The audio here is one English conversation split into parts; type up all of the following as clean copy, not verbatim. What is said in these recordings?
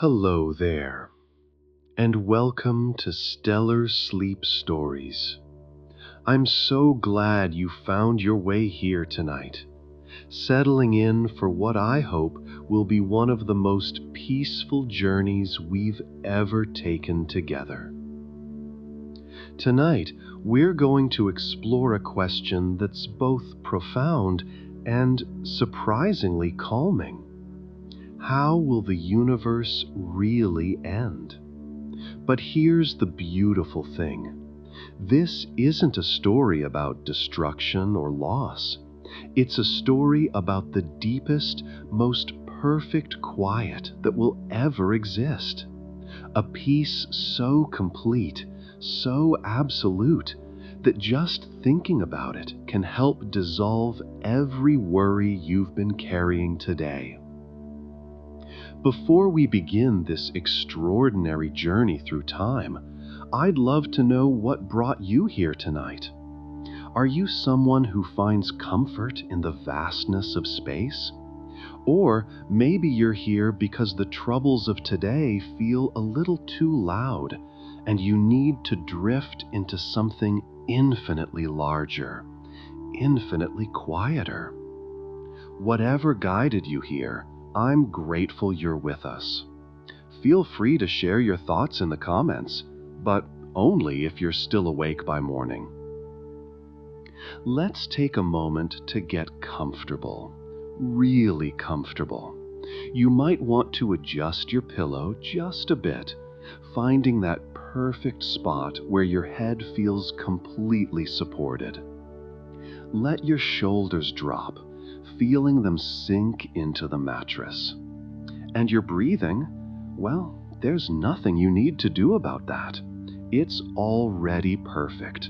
Hello there, and welcome to Stellar Sleep Stories. I'm so glad you found your way here tonight, settling in for what I hope will be one of the most peaceful journeys we've ever taken together. Tonight, we're going to explore a question that's both profound and surprisingly calming. How will the universe really end? But here's the beautiful thing. This isn't a story about destruction or loss. It's a story about the deepest, most perfect quiet that will ever exist. A peace so complete, so absolute, that just thinking about it can help dissolve every worry you've been carrying today. Before we begin this extraordinary journey through time, I'd love to know what brought you here tonight. Are you someone who finds comfort in the vastness of space? Or maybe you're here because the troubles of today feel a little too loud, and you need to drift into something infinitely larger, infinitely quieter. Whatever guided you here, I'm grateful you're with us. Feel free to share your thoughts in the comments, but only if you're still awake by morning. Let's take a moment to get comfortable, really comfortable. You might want to adjust your pillow just a bit, finding that perfect spot where your head feels completely supported. Let your shoulders drop, feeling them sink into the mattress. And your breathing, well, there's nothing you need to do about that. It's already perfect,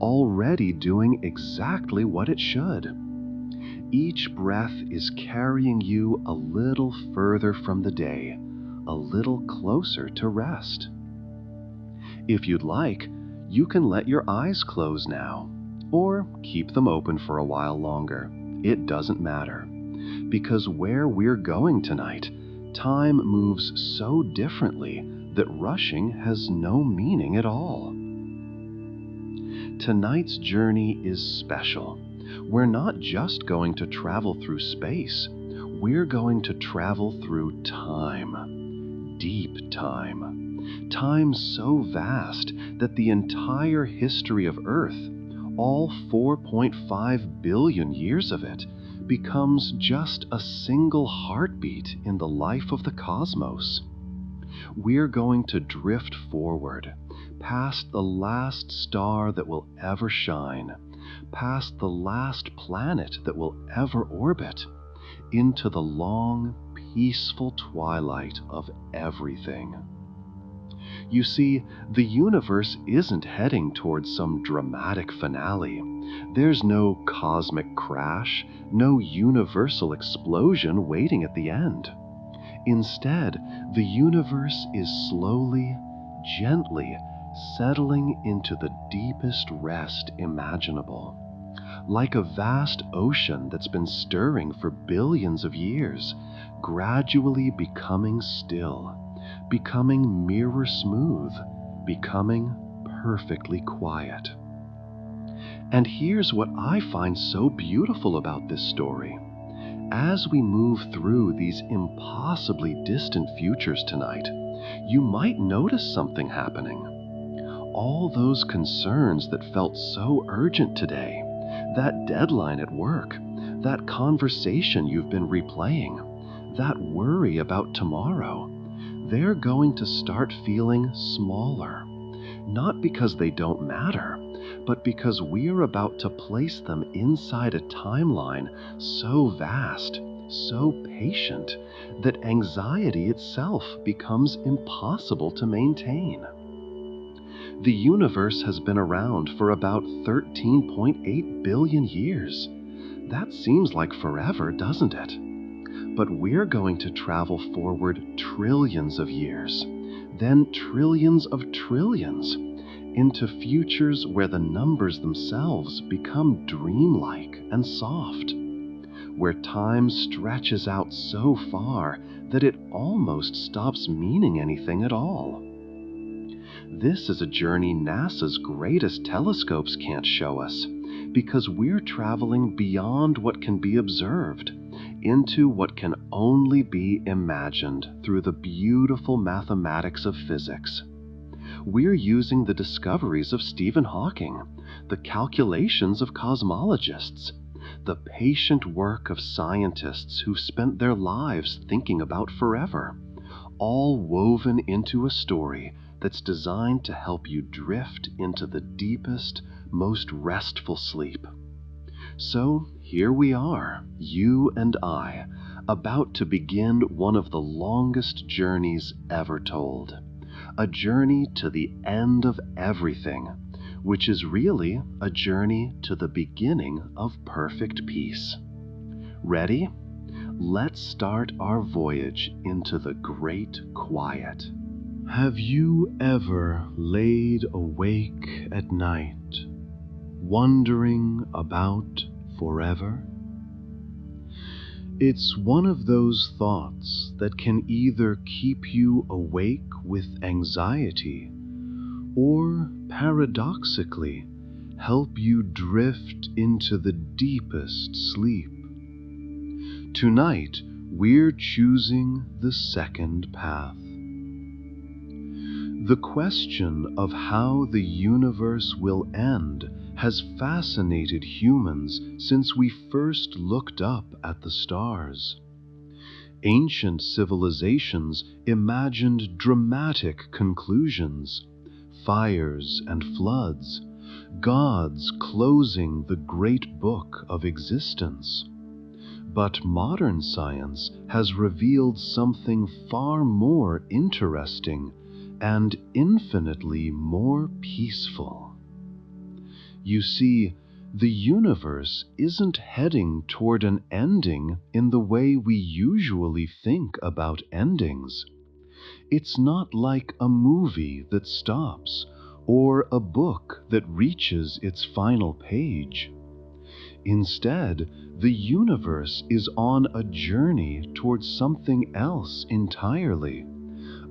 already doing exactly what it should. Each breath is carrying you a little further from the day, a little closer to rest. If you'd like, you can let your eyes close now, or keep them open for a while longer. It doesn't matter, because where we're going tonight, time moves so differently that rushing has no meaning at all. Tonight's journey is special. We're not just going to travel through space, we're going to travel through time, deep time. Time so vast that the entire history of Earth, all 4.5 billion years of it, becomes just a single heartbeat in the life of the cosmos. We're going to drift forward, past the last star that will ever shine, past the last planet that will ever orbit, into the long, peaceful twilight of everything. You see, the universe isn't heading towards some dramatic finale. There's no cosmic crash, no universal explosion waiting at the end. Instead, the universe is slowly, gently settling into the deepest rest imaginable. Like a vast ocean that's been stirring for billions of years, gradually becoming still, becoming mirror smooth, becoming perfectly quiet. And here's what I find so beautiful about this story. As we move through these impossibly distant futures tonight, you might notice something happening. All those concerns that felt so urgent today, that deadline at work, that conversation you've been replaying, that worry about tomorrow, they're going to start feeling smaller. Not because they don't matter, but because we're about to place them inside a timeline so vast, so patient, that anxiety itself becomes impossible to maintain. The universe has been around for about 13.8 billion years. That seems like forever, doesn't it? But we're going to travel forward trillions of years, then trillions of trillions, into futures where the numbers themselves become dreamlike and soft, where time stretches out so far that it almost stops meaning anything at all. This is a journey NASA's greatest telescopes can't show us, because we're traveling beyond what can be observed, into what can only be imagined through the beautiful mathematics of physics. We're using the discoveries of Stephen Hawking, the calculations of cosmologists, the patient work of scientists who've spent their lives thinking about forever, all woven into a story that's designed to help you drift into the deepest, most restful sleep. So here we are, you and I, about to begin one of the longest journeys ever told. A journey to the end of everything, which is really a journey to the beginning of perfect peace. Ready? Let's start our voyage into the great quiet. Have you ever laid awake at night, wondering about forever? It's one of those thoughts that can either keep you awake with anxiety or, paradoxically, help you drift into the deepest sleep. Tonight, we're choosing the second path. The question of how the universe will end has fascinated humans since we first looked up at the stars. Ancient civilizations imagined dramatic conclusions, fires and floods, gods closing the great book of existence. But modern science has revealed something far more interesting and infinitely more peaceful. You see, the universe isn't heading toward an ending in the way we usually think about endings. It's not like a movie that stops or a book that reaches its final page. Instead, the universe is on a journey towards something else entirely,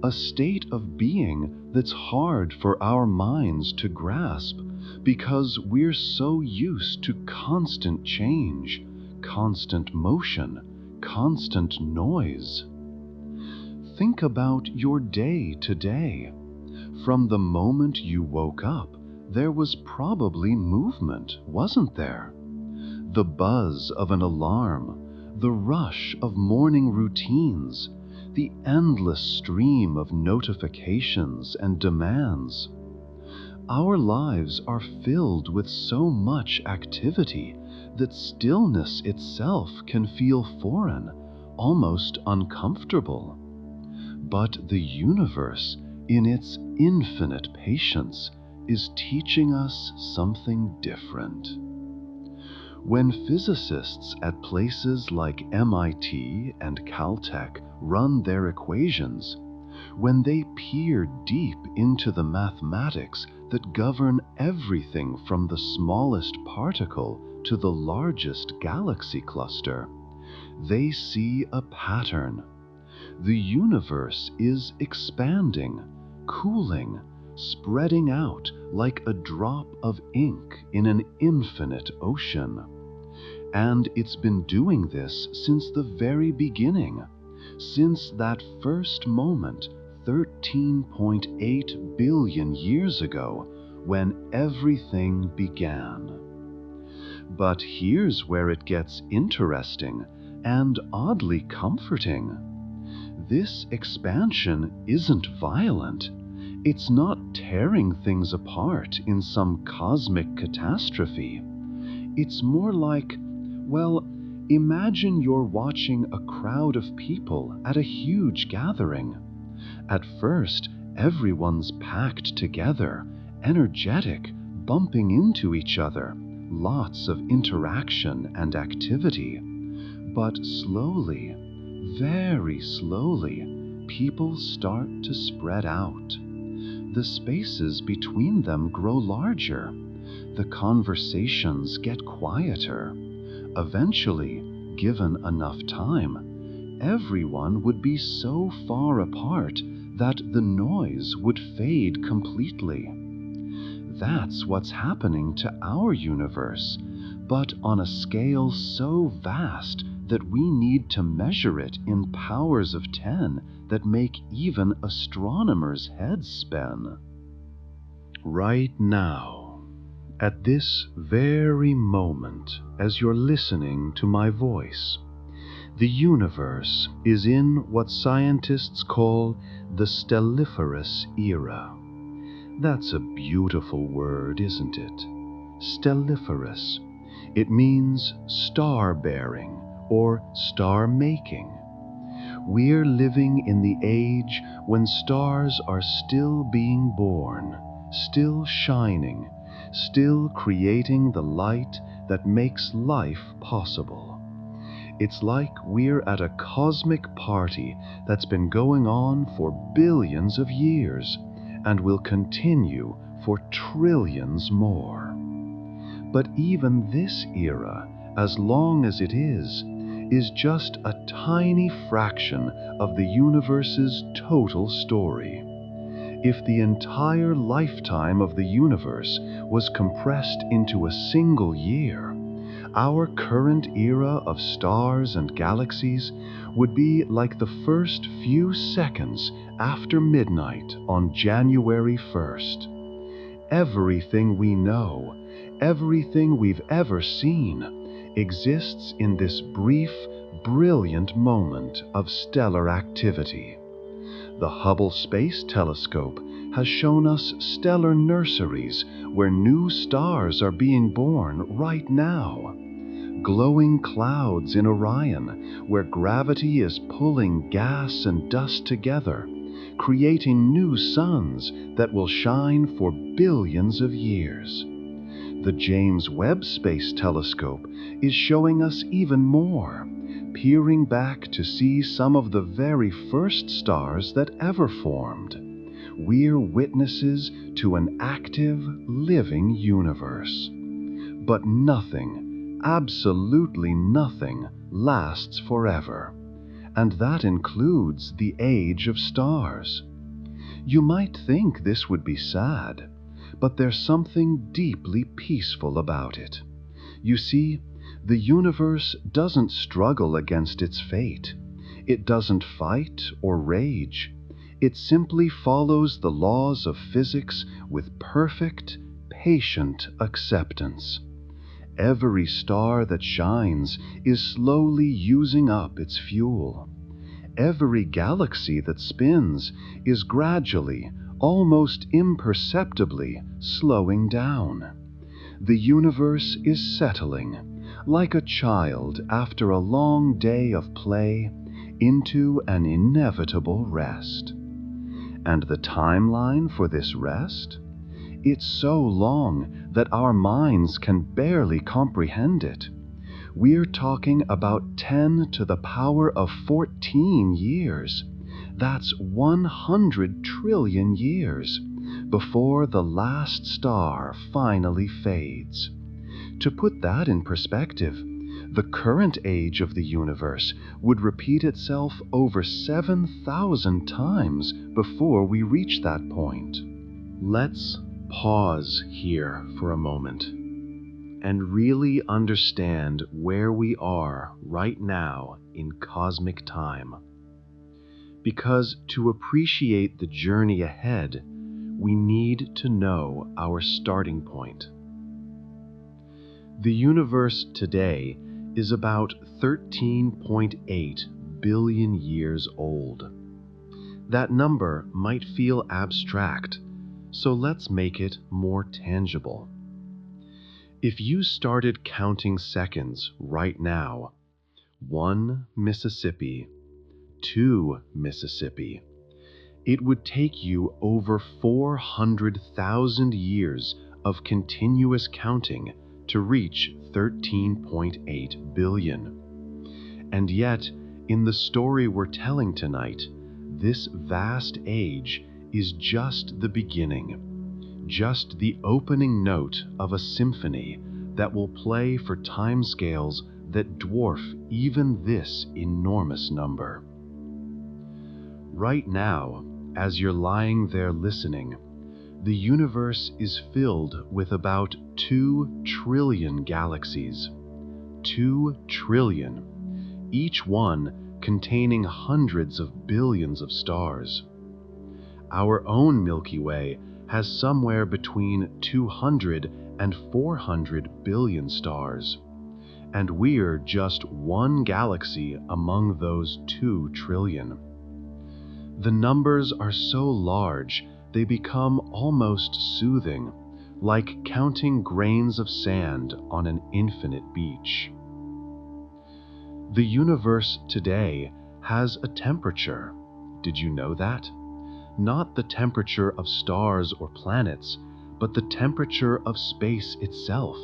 a state of being that's hard for our minds to grasp because we're so used to constant change, constant motion, constant noise. Think about your day today. From the moment you woke up, there was probably movement, wasn't there? The buzz of an alarm, the rush of morning routines, the endless stream of notifications and demands. Our lives are filled with so much activity that stillness itself can feel foreign, almost uncomfortable. But the universe, in its infinite patience, is teaching us something different. When physicists at places like MIT and Caltech run their equations, when they peer deep into the mathematics that govern everything from the smallest particle to the largest galaxy cluster, they see a pattern. The universe is expanding, cooling, spreading out like a drop of ink in an infinite ocean. And it's been doing this since the very beginning, since that first moment 13.8 billion years ago when everything began. But here's where it gets interesting and oddly comforting. This expansion isn't violent. It's not tearing things apart in some cosmic catastrophe. It's more like, well, imagine you're watching a crowd of people at a huge gathering. At first, everyone's packed together, energetic, bumping into each other, lots of interaction and activity. But slowly, very slowly, people start to spread out. The spaces between them grow larger. The conversations get quieter. Eventually, given enough time, everyone would be so far apart that the noise would fade completely. That's what's happening to our universe, but on a scale so vast that we need to measure it in powers of 10 that make even astronomers' heads spin. Right now, at this very moment, as you're listening to my voice, the universe is in what scientists call the stelliferous era. That's a beautiful word, isn't it? Stelliferous. It means star-bearing or star-making. We're living in the age when stars are still being born, still shining, still creating the light that makes life possible. It's like we're at a cosmic party that's been going on for billions of years and will continue for trillions more. But even this era, as long as it is just a tiny fraction of the universe's total story. If the entire lifetime of the universe was compressed into a single year, our current era of stars and galaxies would be like the first few seconds after midnight on January 1st. Everything we know, everything we've ever seen, exists in this brief, brilliant moment of stellar activity. The Hubble Space Telescope has shown us stellar nurseries where new stars are being born right now. Glowing clouds in Orion, where gravity is pulling gas and dust together, creating new suns that will shine for billions of years. The James Webb Space Telescope is showing us even more, peering back to see some of the very first stars that ever formed. We're witnesses to an active, living universe. But nothing, absolutely nothing, lasts forever, and that includes the age of stars. You might think this would be sad, but there's something deeply peaceful about it. You see, the universe doesn't struggle against its fate. It doesn't fight or rage. It simply follows the laws of physics with perfect, patient acceptance. Every star that shines is slowly using up its fuel. Every galaxy that spins is gradually, almost imperceptibly, slowing down. The universe is settling, like a child after a long day of play, into an inevitable rest. And the timeline for this rest? It's so long that our minds can barely comprehend it. We're talking about 10 to the power of 14 years. That's 100 trillion years before the last star finally fades. To put that in perspective, the current age of the universe would repeat itself over 7,000 times before we reach that point. Let's pause here for a moment and really understand where we are right now in cosmic time. Because to appreciate the journey ahead, we need to know our starting point. The universe today is about 13.8 billion years old. That number might feel abstract, so let's make it more tangible. If you started counting seconds right now, 1 Mississippi, 2 Mississippi, it would take you over 400,000 years of continuous counting to reach 13.8 billion. And yet, in the story we're telling tonight, this vast age is just the beginning, just the opening note of a symphony that will play for timescales that dwarf even this enormous number. Right now, as you're lying there listening, the universe is filled with about 2 trillion galaxies. 2 trillion, each one containing hundreds of billions of stars. Our own Milky Way has somewhere between 200 and 400 billion stars, and we're just one galaxy among those 2 trillion. The numbers are so large they become almost soothing, like counting grains of sand on an infinite beach. The universe today has a temperature. Did you know that? Not the temperature of stars or planets, but the temperature of space itself.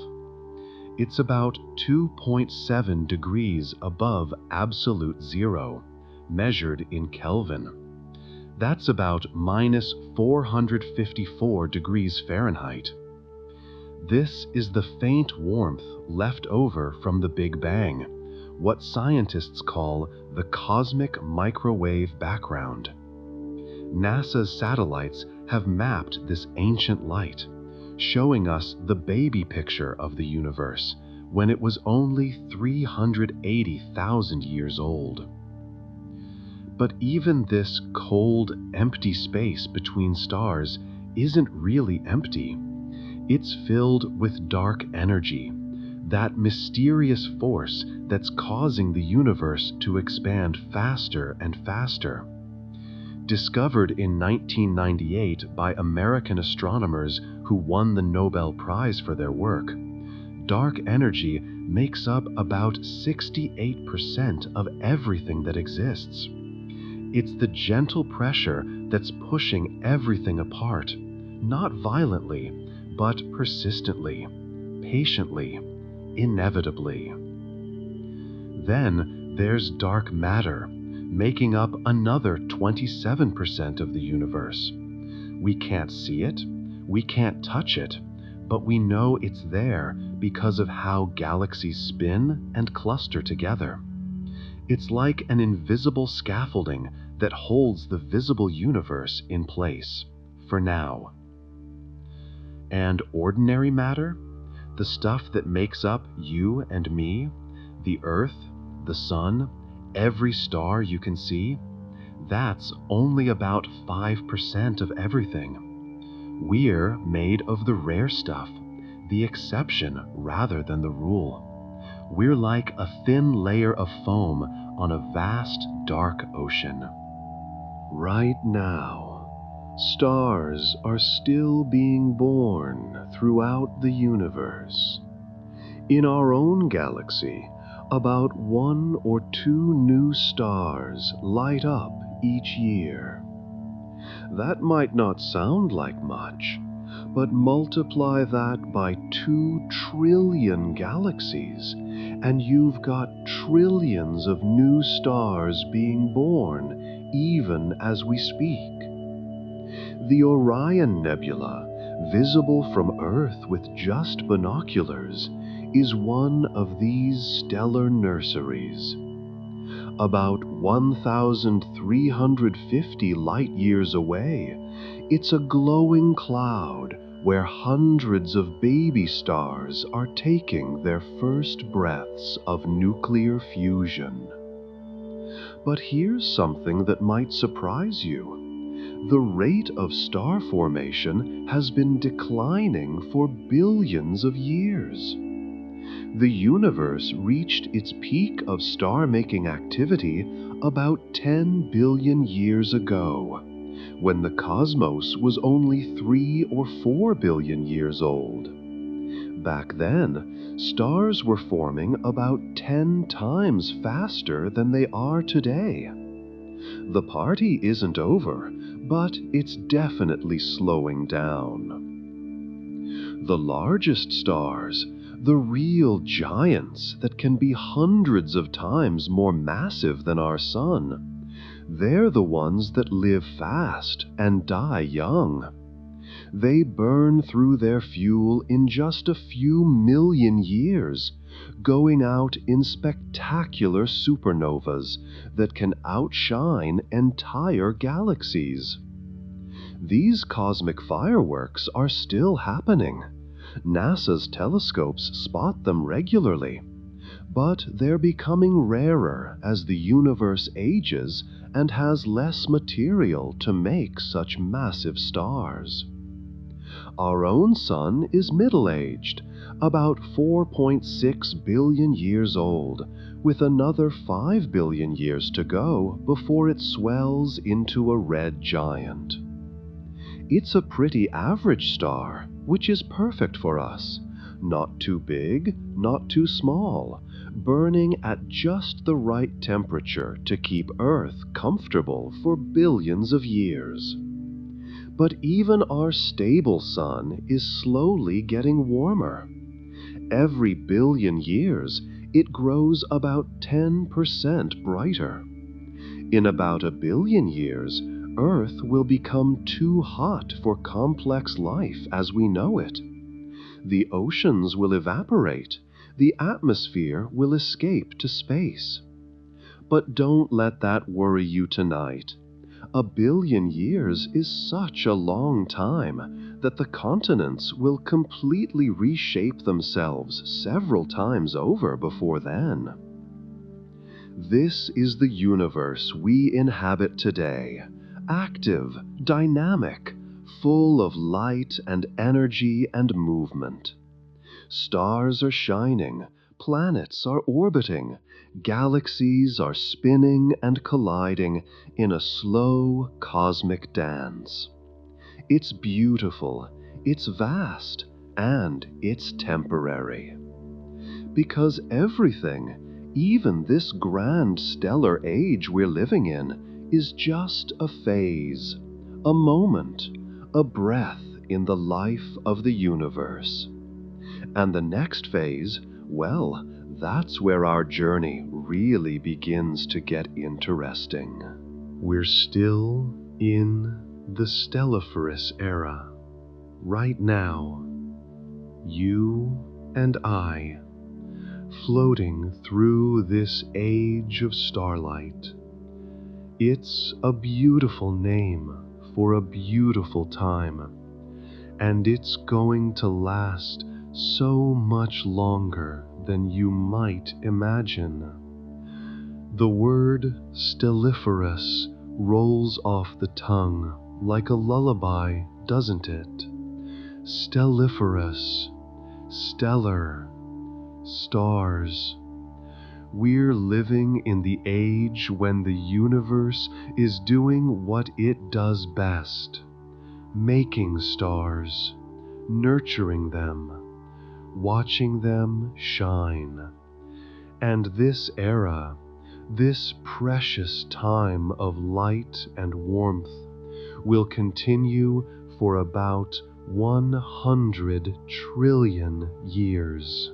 It's about 2.7 degrees above absolute zero, measured in Kelvin. That's about minus 454 degrees Fahrenheit. This is the faint warmth left over from the Big Bang, what scientists call the cosmic microwave background. NASA's satellites have mapped this ancient light, showing us the baby picture of the universe when it was only 380,000 years old. But even this cold, empty space between stars isn't really empty. It's filled with dark energy, that mysterious force that's causing the universe to expand faster and faster. Discovered in 1998 by American astronomers who won the Nobel Prize for their work, dark energy makes up about 68% of everything that exists. It's the gentle pressure that's pushing everything apart, not violently, but persistently, patiently, inevitably. Then there's dark matter, making up another 27% of the universe. We can't see it, we can't touch it, but we know it's there because of how galaxies spin and cluster together. It's like an invisible scaffolding that holds the visible universe in place, for now. And ordinary matter, the stuff that makes up you and me, the Earth, the Sun, every star you can see, that's only about 5% of everything. We're made of the rare stuff, the exception rather than the rule. We're like a thin layer of foam on a vast, dark ocean. Right now, stars are still being born throughout the universe. In our own galaxy, about 1 or 2 new stars light up each year. That might not sound like much, but multiply that by 2 trillion galaxies, and you've got trillions of new stars being born even as we speak. The Orion Nebula, visible from Earth with just binoculars, is one of these stellar nurseries. About 1,350 light-years away, it's a glowing cloud where hundreds of baby stars are taking their first breaths of nuclear fusion. But here's something that might surprise you. The rate of star formation has been declining for billions of years. The universe reached its peak of star-making activity about 10 billion years ago, when the cosmos was only 3 or 4 billion years old. Back then, stars were forming about 10 times faster than they are today. The party isn't over, but it's definitely slowing down. The largest stars, the real giants that can be hundreds of times more massive than our sun, they're the ones that live fast and die young. They burn through their fuel in just a few million years, going out in spectacular supernovas that can outshine entire galaxies. These cosmic fireworks are still happening. NASA's telescopes spot them regularly, but they're becoming rarer as the universe ages and has less material to make such massive stars. Our own sun is middle-aged, about 4.6 billion years old, with another 5 billion years to go before it swells into a red giant. It's a pretty average star, which is perfect for us. Not too big, not too small, burning at just the right temperature to keep Earth comfortable for billions of years. But even our stable sun is slowly getting warmer. Every billion years, it grows about 10% brighter. In about a billion years, Earth will become too hot for complex life as we know it. The oceans will evaporate, the atmosphere will escape to space. But don't let that worry you tonight. A billion years is such a long time that the continents will completely reshape themselves several times over before then. This is the universe we inhabit today, active, dynamic, full of light and energy and movement. Stars are shining, planets are orbiting, galaxies are spinning and colliding in a slow cosmic dance. It's beautiful, it's vast, and it's temporary. Because everything, even this grand stellar age we're living in, is just a phase, a moment, a breath in the life of the universe. And the next phase, well, that's where our journey really begins to get interesting. We're still in the stelliferous era. Right now, you and I, floating through this age of starlight. It's a beautiful name for a beautiful time, and it's going to last so much longer than you might imagine. The word stelliferous rolls off the tongue like a lullaby, doesn't it? Stelliferous, stellar, stars. We're living in the age when the universe is doing what it does best, making stars, nurturing them, watching them shine. And this era, this precious time of light and warmth, will continue for about 100 trillion years.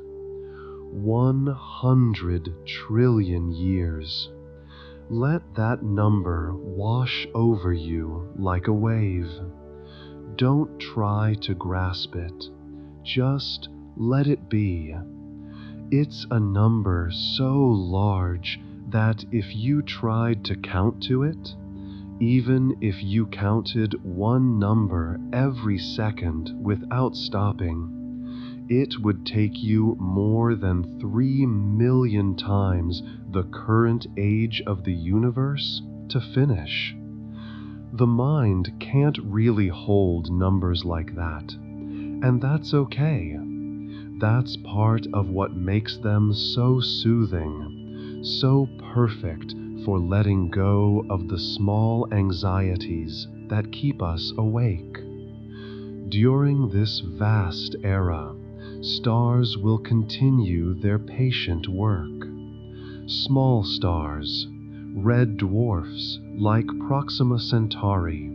100 trillion years. Let that number wash over you like a wave. Don't try to grasp it. Just let it be. It's a number so large that if you tried to count to it, even if you counted one number every second without stopping, it would take you more than 3 million times the current age of the universe to finish. The mind can't really hold numbers like that, and that's okay. That's part of what makes them so soothing, so perfect for letting go of the small anxieties that keep us awake. During this vast era, stars will continue their patient work. Small stars, red dwarfs like Proxima Centauri,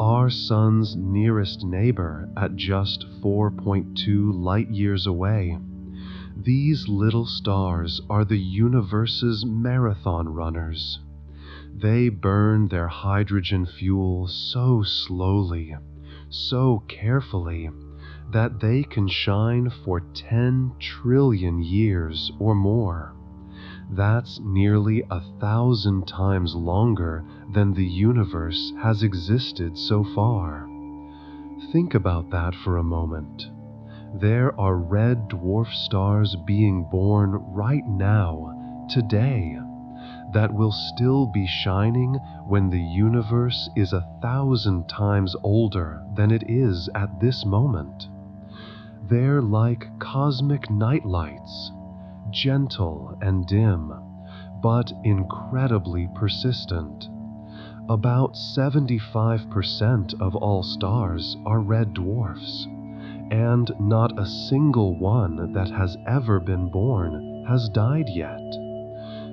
our sun's nearest neighbor at just 4.2 light-years away. These little stars are the universe's marathon runners. They burn their hydrogen fuel so slowly, so carefully that they can shine for 10 trillion years or more. That's nearly 1,000 times longer than the universe has existed so far. Think about that for a moment. There are red dwarf stars being born right now, today, that will still be shining when the universe is 1,000 times older than it is at this moment. They're like cosmic nightlights, gentle and dim, but incredibly persistent. About 75% of all stars are red dwarfs, and not a single one that has ever been born has died yet.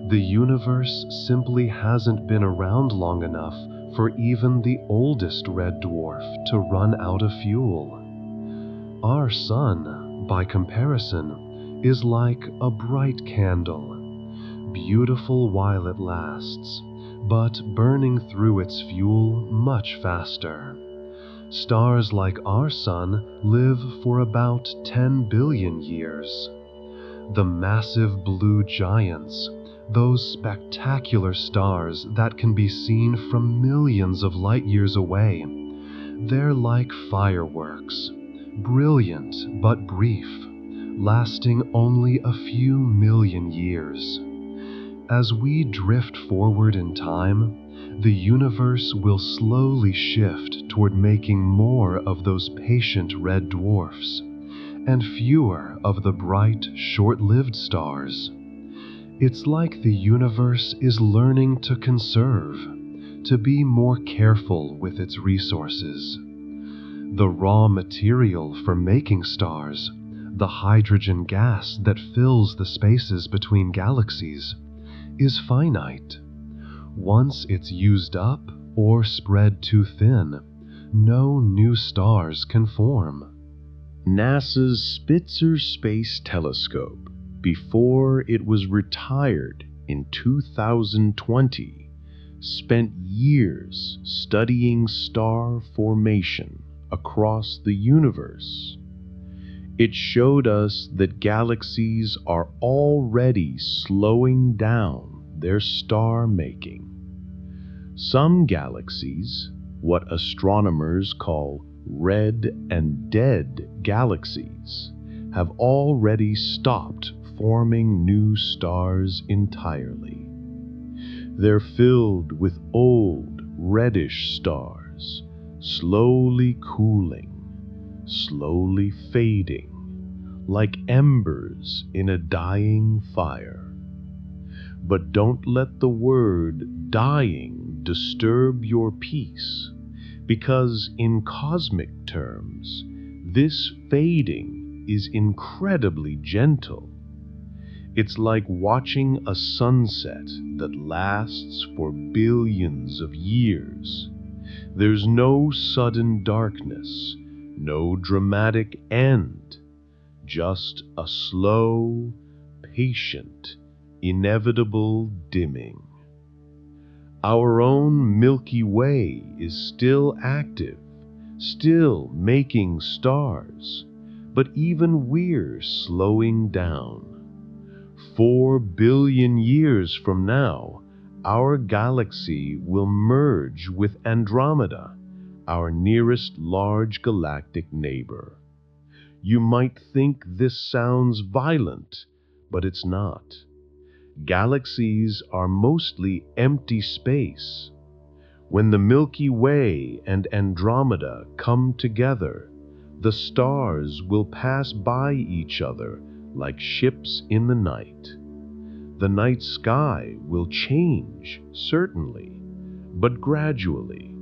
The universe simply hasn't been around long enough for even the oldest red dwarf to run out of fuel. Our sun, by comparison, is like a bright candle, beautiful while it lasts, but burning through its fuel much faster. Stars like our sun live for about 10 billion years. The massive blue giants, those spectacular stars that can be seen from millions of light years away, they're like fireworks, brilliant but brief, lasting only a few million years. As we drift forward in time, the universe will slowly shift toward making more of those patient red dwarfs, and fewer of the bright, short-lived stars. It's like the universe is learning to conserve, to be more careful with its resources. The raw material for making stars, the hydrogen gas that fills the spaces between galaxies, is finite. Once it's used up or spread too thin, no new stars can form. NASA's Spitzer Space Telescope, before it was retired in 2020, spent years studying star formation across the universe. It showed us that galaxies are already slowing down their star making. Some galaxies, what astronomers call red and dead galaxies, have already stopped forming new stars entirely. They're filled with old reddish stars, slowly cooling, slowly fading, like embers in a dying fire. But don't let the word dying disturb your peace, because in cosmic terms, this fading is incredibly gentle. It's like watching a sunset that lasts for billions of years. There's no sudden darkness, no dramatic end, just a slow, patient, inevitable dimming. Our own Milky Way is still active, still making stars, but even we're slowing down. 4 billion years from now, our galaxy will merge with Andromeda, our nearest large galactic neighbor. You might think this sounds violent, but it's not. Galaxies are mostly empty space. When the Milky Way and Andromeda come together, the stars will pass by each other like ships in the night. The night sky will change, certainly, but gradually,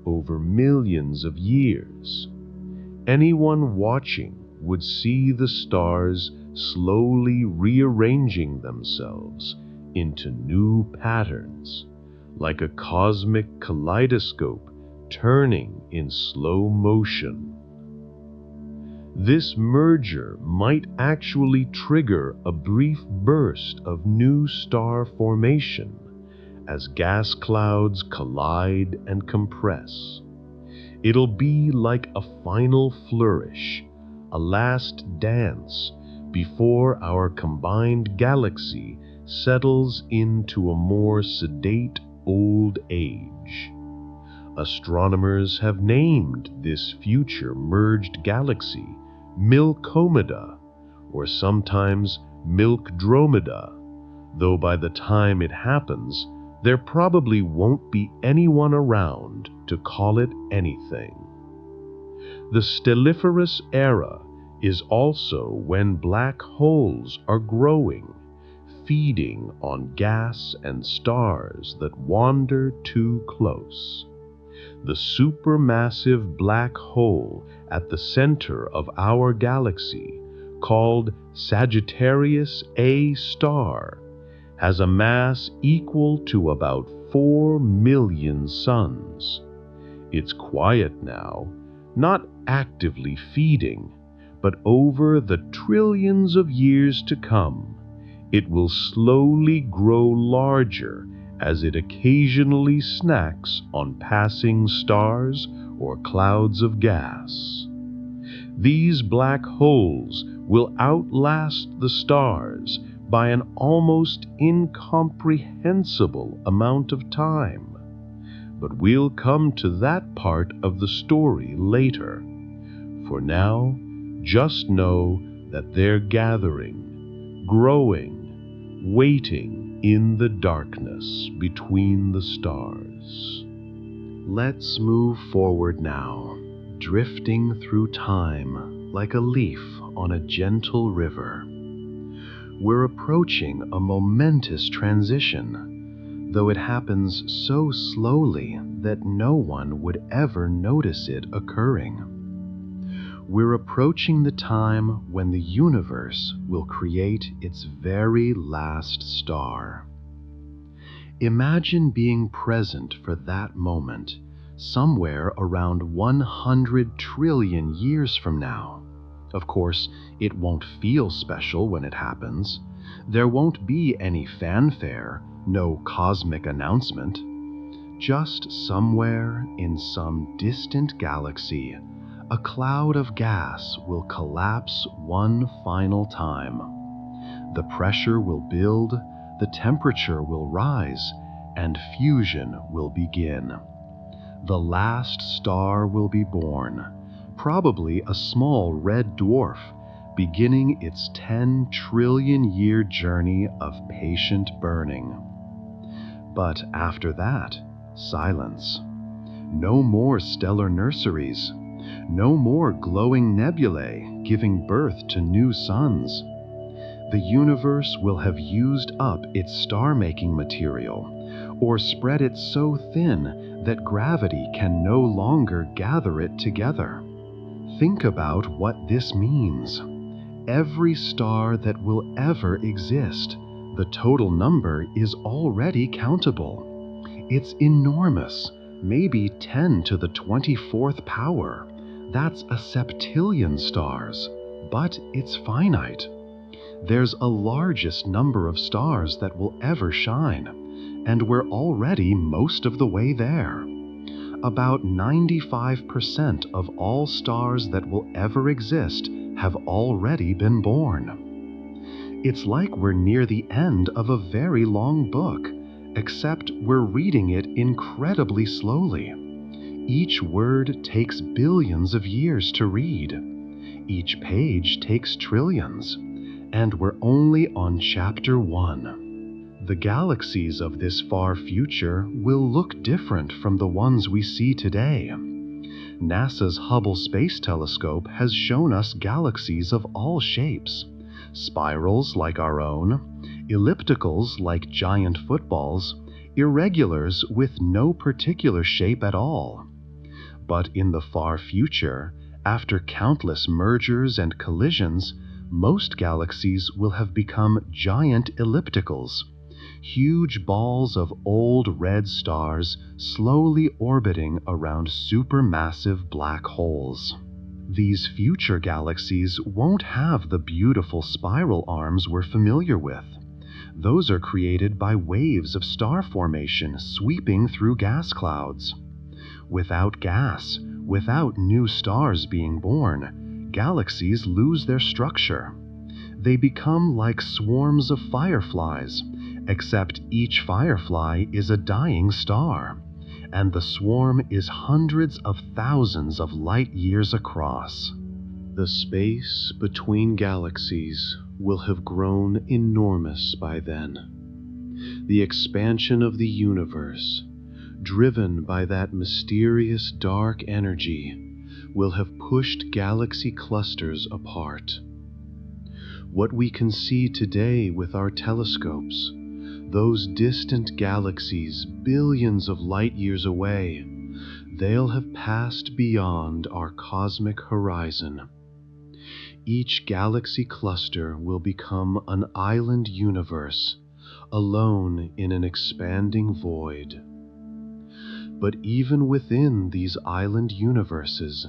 over millions of years. Anyone watching would see the stars slowly rearranging themselves into new patterns, like a cosmic kaleidoscope turning in slow motion. This merger might actually trigger a brief burst of new star formation as gas clouds collide and compress. It'll be like a final flourish, a last dance before our combined galaxy settles into a more sedate old age. Astronomers have named this future merged galaxy Milkomeda, or sometimes Milkdromeda, though by the time it happens, there probably won't be anyone around to call it anything. The stelliferous era is also when black holes are growing, feeding on gas and stars that wander too close. The supermassive black hole at the center of our galaxy, called Sagittarius A star, has a mass equal to about 4 million suns. It's quiet now, not actively feeding, but over the trillions of years to come, it will slowly grow larger as it occasionally snacks on passing stars or clouds of gas. These black holes will outlast the stars by an almost incomprehensible amount of time. But we'll come to that part of the story later. For now, just know that they're gathering, growing, waiting in the darkness between the stars. Let's move forward now, drifting through time like a leaf on a gentle river. We're approaching a momentous transition, though it happens so slowly that no one would ever notice it occurring. We're approaching the time when the universe will create its very last star. Imagine being present for that moment, somewhere around 100 trillion years from now. Of course, it won't feel special when it happens. There won't be any fanfare, no cosmic announcement. Just somewhere in some distant galaxy, a cloud of gas will collapse one final time. The pressure will build, the temperature will rise, and fusion will begin. The last star will be born, probably a small red dwarf, beginning its 10 trillion year journey of patient burning. But after that, silence. No more stellar nurseries. No more glowing nebulae giving birth to new suns. The universe will have used up its star-making material, or spread it so thin that gravity can no longer gather it together. Think about what this means. Every star that will ever exist, the total number is already countable. It's enormous, maybe 10 to the 24th power. That's a septillion stars, but it's finite. There's a largest number of stars that will ever shine, and we're already most of the way there. About 95% of all stars that will ever exist have already been born. It's like we're near the end of a very long book, except we're reading it incredibly slowly. Each word takes billions of years to read. Each page takes trillions, and we're only on chapter 1. The galaxies of this far future will look different from the ones we see today. NASA's Hubble Space Telescope has shown us galaxies of all shapes: spirals like our own, ellipticals like giant footballs, irregulars with no particular shape at all. But in the far future, after countless mergers and collisions, most galaxies will have become giant ellipticals, huge balls of old red stars slowly orbiting around supermassive black holes. These future galaxies won't have the beautiful spiral arms we're familiar with. Those are created by waves of star formation sweeping through gas clouds. Without gas, Without new stars being born, galaxies lose their structure. They become like swarms of fireflies, except each firefly is a dying star, and the swarm is hundreds of thousands of light years across. The space between galaxies will have grown enormous by then. The expansion of the universe, driven by that mysterious dark energy, will have pushed galaxy clusters apart. What we can see today with our telescopes, those distant galaxies billions of light years away, they'll have passed beyond our cosmic horizon. Each galaxy cluster will become an island universe, alone in an expanding void. But even within these island universes,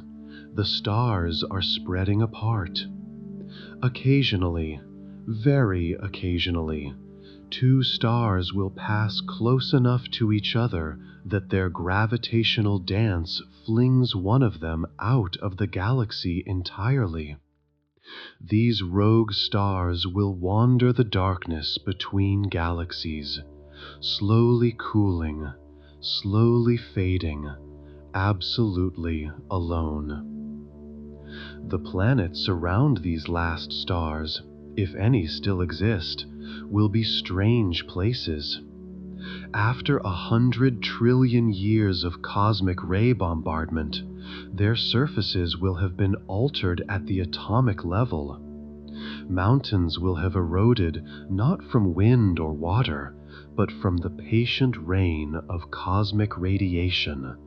the stars are spreading apart. Occasionally, very occasionally, two stars will pass close enough to each other that their gravitational dance flings one of them out of the galaxy entirely. These rogue stars will wander the darkness between galaxies, slowly cooling, slowly fading, absolutely alone. The planets around these last stars, if any still exist, will be strange places. After 100 trillion years of cosmic ray bombardment, their surfaces will have been altered at the atomic level. Mountains will have eroded not from wind or water, but from the patient rain of cosmic radiation,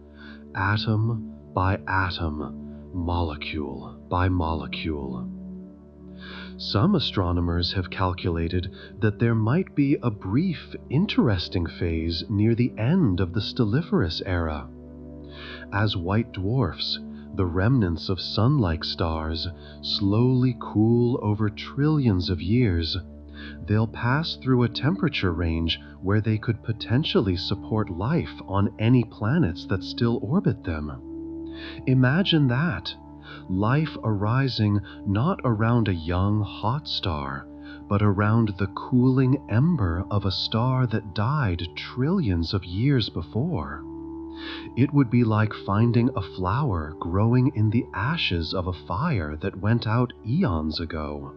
atom by atom, molecule by molecule. Some astronomers have calculated that there might be a brief, interesting phase near the end of the stelliferous era. As white dwarfs, the remnants of sun-like stars, slowly cool over trillions of years, they'll pass through a temperature range where they could potentially support life on any planets that still orbit them. Imagine that. Life arising not around a young, hot star, but around the cooling ember of a star that died trillions of years before. It would be like finding a flower growing in the ashes of a fire that went out eons ago.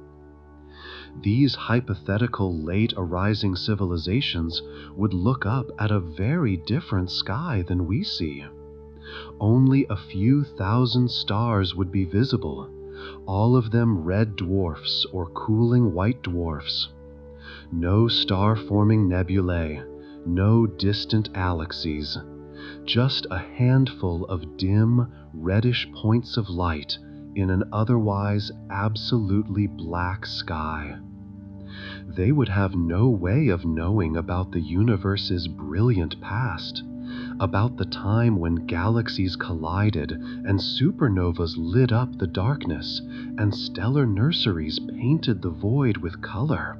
These hypothetical late arising civilizations would look up at a very different sky than we see. Only a few thousand stars would be visible, all of them red dwarfs or cooling white dwarfs. No star-forming nebulae, no distant galaxies, just a handful of dim, reddish points of light in an otherwise absolutely black sky. They would have no way of knowing about the universe's brilliant past, about the time when galaxies collided and supernovas lit up the darkness and stellar nurseries painted the void with color.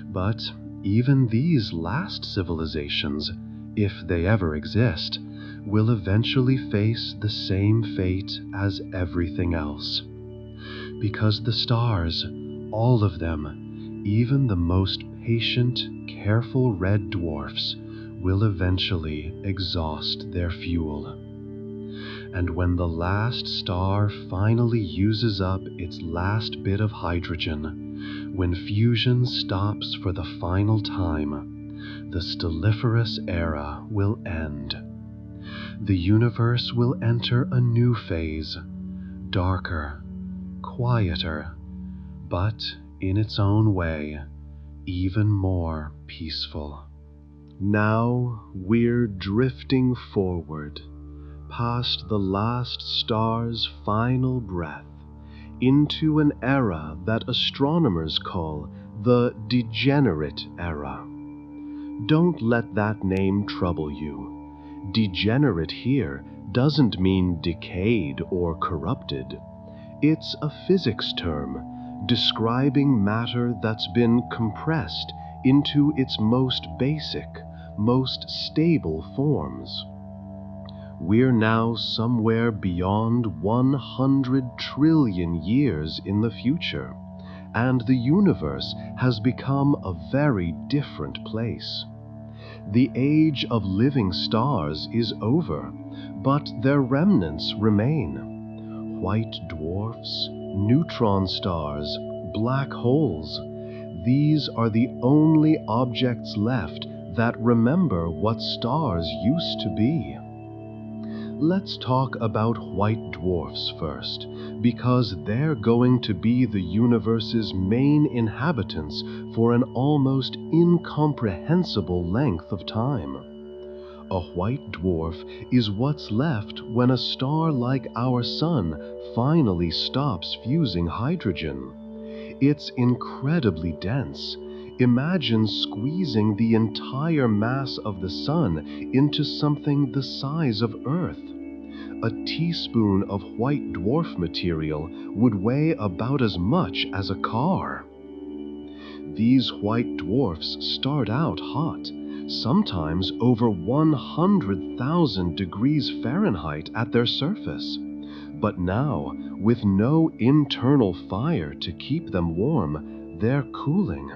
But even these last civilizations, if they ever exist, will eventually face the same fate as everything else. Because the stars, all of them, even the most patient, careful red dwarfs, will eventually exhaust their fuel. And when the last star finally uses up its last bit of hydrogen, when fusion stops for the final time, the stelliferous era will end. The universe will enter a new phase, darker, quieter, but in its own way, even more peaceful. Now we're drifting forward, past the last star's final breath, into an era that astronomers call the degenerate era. Don't let that name trouble you. Degenerate here doesn't mean decayed or corrupted. It's a physics term describing matter that's been compressed into its most basic, most stable forms. We're now somewhere beyond 100 trillion years in the future, and the universe has become a very different place. The age of living stars is over, but their remnants remain. White dwarfs, neutron stars, black holes. These are the only objects left that remember what stars used to be. Let's talk about white dwarfs first, because they're going to be the universe's main inhabitants for an almost incomprehensible length of time. A white dwarf is what's left when a star like our Sun finally stops fusing hydrogen. It's incredibly dense. Imagine squeezing the entire mass of the Sun into something the size of Earth. A teaspoon of white dwarf material would weigh about as much as a car. These white dwarfs start out hot, sometimes over 100,000 degrees Fahrenheit at their surface. But now, with no internal fire to keep them warm, they're cooling.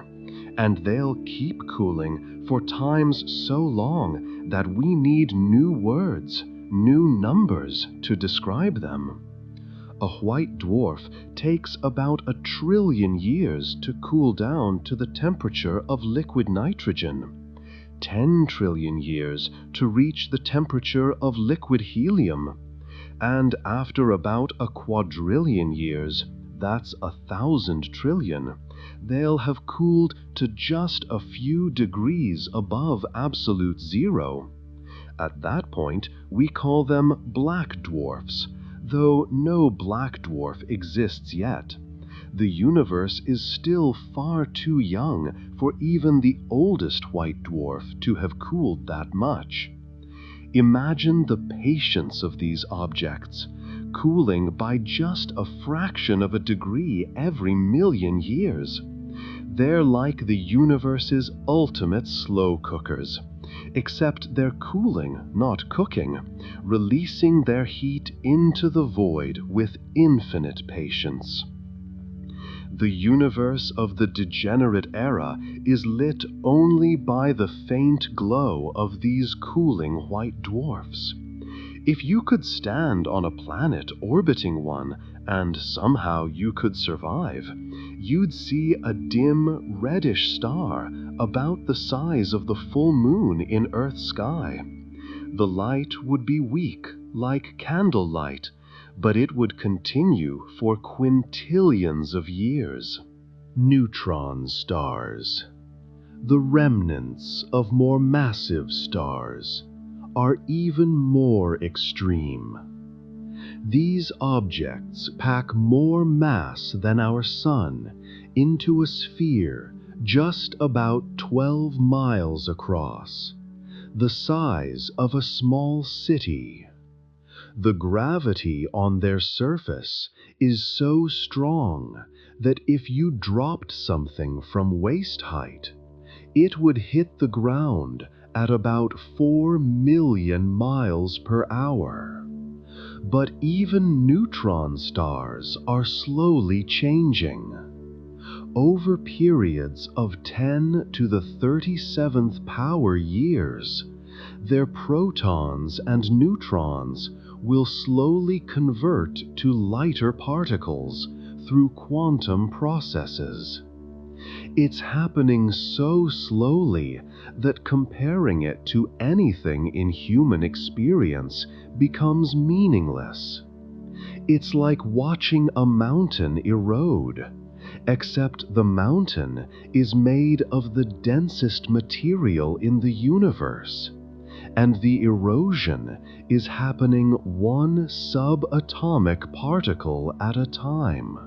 And they'll keep cooling for times so long that we need new words, new numbers to describe them. A white dwarf takes about 1 trillion years to cool down to the temperature of liquid nitrogen, 10 trillion years to reach the temperature of liquid helium, and after about 1 quadrillion years, that's 1,000 trillion, they'll have cooled to just a few degrees above absolute zero. At that point, we call them black dwarfs, though no black dwarf exists yet. The universe is still far too young for even the oldest white dwarf to have cooled that much. Imagine the patience of these objects, cooling by just a fraction of a degree every million years. They're like the universe's ultimate slow cookers, except they're cooling, not cooking, releasing their heat into the void with infinite patience. The universe of the degenerate era is lit only by the faint glow of these cooling white dwarfs. If you could stand on a planet orbiting one, and somehow you could survive, you'd see a dim reddish star about the size of the full moon in Earth's sky. The light would be weak, like candlelight, but it would continue for quintillions of years. Neutron stars, the remnants of more massive stars, are even more extreme. These objects pack more mass than our Sun into a sphere just about 12 miles across, the size of a small city. The gravity on their surface is so strong that if you dropped something from waist height, it would hit the ground at about 4 million miles per hour. But even neutron stars are slowly changing. Over periods of 10 to the 37th power years, their protons and neutrons will slowly convert to lighter particles through quantum processes. It's happening so slowly that comparing it to anything in human experience becomes meaningless. It's like watching a mountain erode, except the mountain is made of the densest material in the universe, and the erosion is happening one subatomic particle at a time.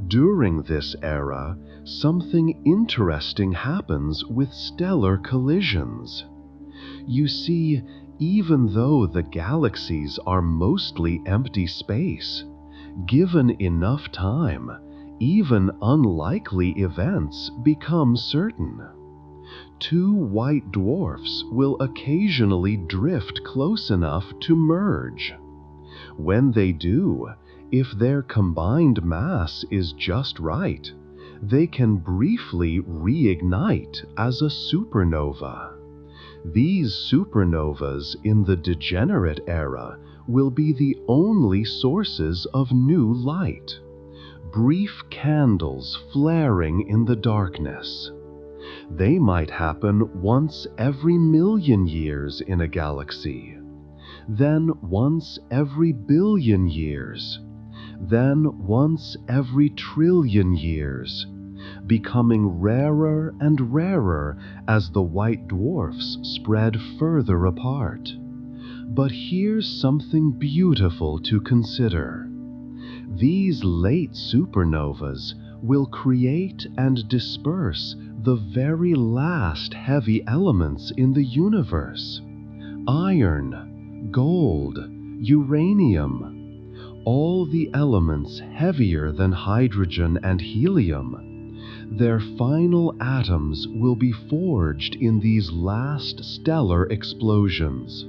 During this era, something interesting happens with stellar collisions. You see, even though the galaxies are mostly empty space, given enough time, even unlikely events become certain. Two white dwarfs will occasionally drift close enough to merge. When they do, if their combined mass is just right, they can briefly reignite as a supernova. These supernovas in the degenerate era will be the only sources of new light, brief candles flaring in the darkness. They might happen once every million years in a galaxy, then once every billion years, then once every trillion years, becoming rarer and rarer as the white dwarfs spread further apart. But here's something beautiful to consider. These late supernovas will create and disperse the very last heavy elements in the universe: iron, gold, uranium, all the elements heavier than hydrogen and helium. Their final atoms will be forged in these last stellar explosions.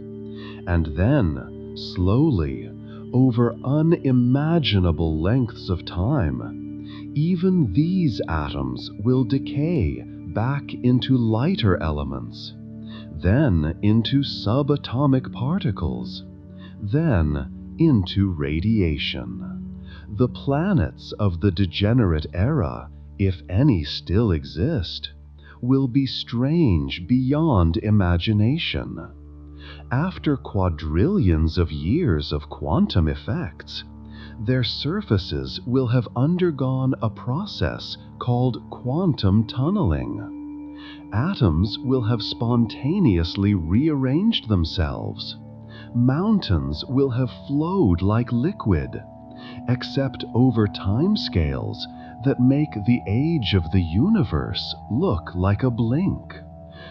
And then, slowly, over unimaginable lengths of time, even these atoms will decay back into lighter elements, then into subatomic particles, then into radiation. The planets of the degenerate era, if any still exist, will be strange beyond imagination. After quadrillions of years of quantum effects, their surfaces will have undergone a process called quantum tunneling. Atoms will have spontaneously rearranged themselves. Mountains will have flowed like liquid, except over timescales that make the age of the universe look like a blink.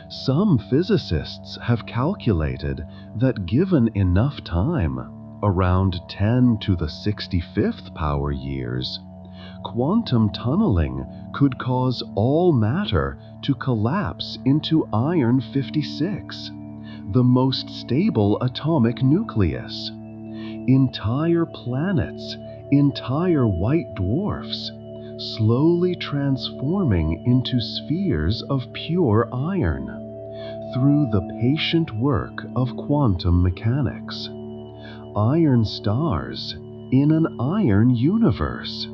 Some physicists have calculated that given enough time, around 10 to the 65th power years, quantum tunneling could cause all matter to collapse into iron 56, the most stable atomic nucleus. Entire planets, entire white dwarfs, slowly transforming into spheres of pure iron through the patient work of quantum mechanics. Iron stars in an iron universe,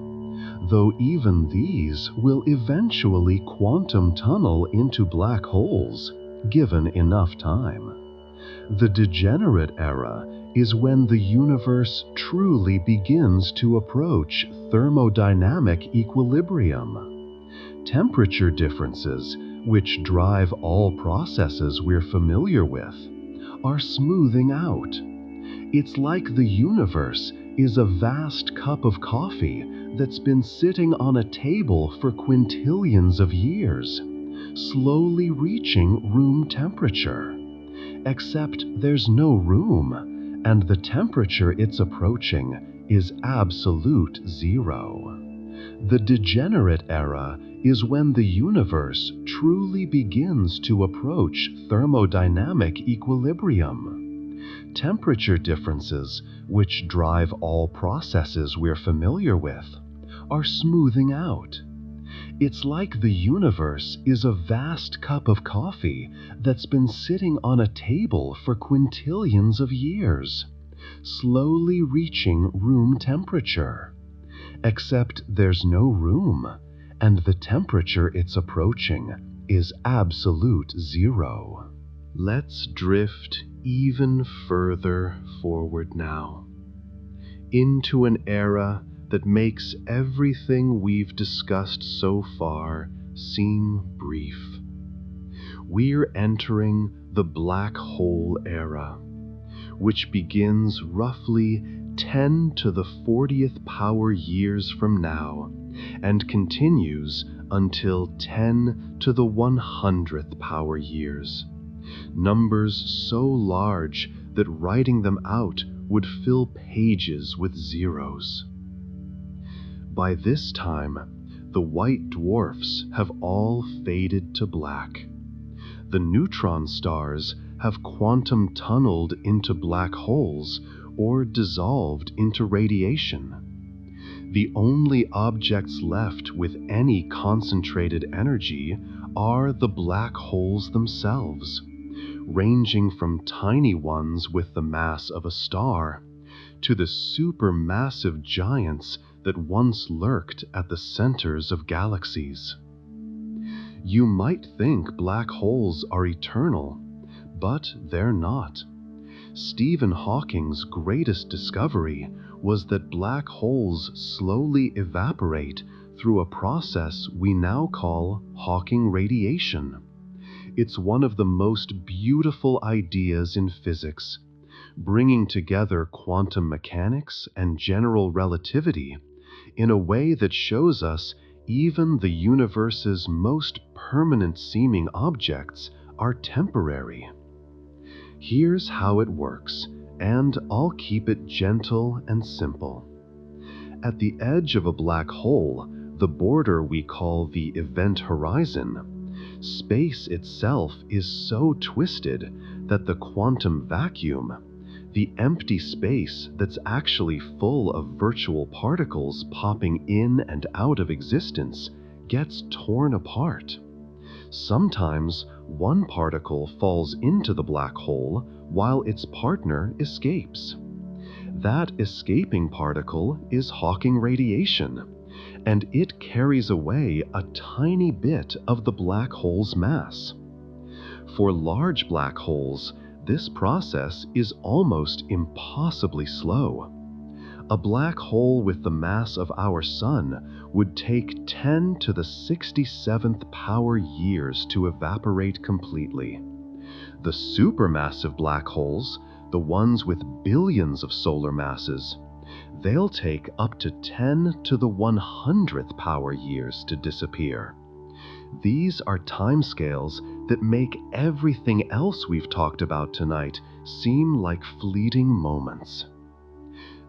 though even these will eventually quantum tunnel into black holes, given enough time. The degenerate era is when the universe truly begins to approach thermodynamic equilibrium. Temperature differences, which drive all processes we're familiar with, are smoothing out. It's like the universe is a vast cup of coffee that's been sitting on a table for quintillions of years, slowly reaching room temperature. Except there's no room, and the temperature it's approaching is absolute zero. The degenerate era is when the universe truly begins to approach thermodynamic equilibrium. Temperature differences, which drive all processes we're familiar with, are smoothing out. It's like the universe is a vast cup of coffee that's been sitting on a table for quintillions of years, slowly reaching room temperature. Except there's no room, and the temperature it's approaching is absolute zero. Let's drift even further forward now, into an era that makes everything we've discussed so far seem brief. We're entering the black hole era, which begins roughly 10 to the 40th power years from now and continues until 10 to the 100th power years. Numbers so large that writing them out would fill pages with zeros. By this time, the white dwarfs have all faded to black. The neutron stars have quantum tunneled into black holes or dissolved into radiation. The only objects left with any concentrated energy are the black holes themselves, ranging from tiny ones with the mass of a star to the supermassive giants that once lurked at the centers of galaxies. You might think black holes are eternal, but they're not. Stephen Hawking's greatest discovery was that black holes slowly evaporate through a process we now call Hawking radiation. It's one of the most beautiful ideas in physics, bringing together quantum mechanics and general relativity in a way that shows us even the universe's most permanent-seeming objects are temporary. Here's how it works, and I'll keep it gentle and simple. At the edge of a black hole, the border we call the event horizon, space itself is so twisted that the quantum vacuum, the empty space that's actually full of virtual particles popping in and out of existence, gets torn apart. Sometimes one particle falls into the black hole while its partner escapes. That escaping particle is Hawking radiation, and it carries away a tiny bit of the black hole's mass. For large black holes, this process is almost impossibly slow. A black hole with the mass of our Sun would take 10 to the 67th power years to evaporate completely. The supermassive black holes, the ones with billions of solar masses, they'll take up to 10 to the 100th power years to disappear. These are timescales that make everything else we've talked about tonight seem like fleeting moments.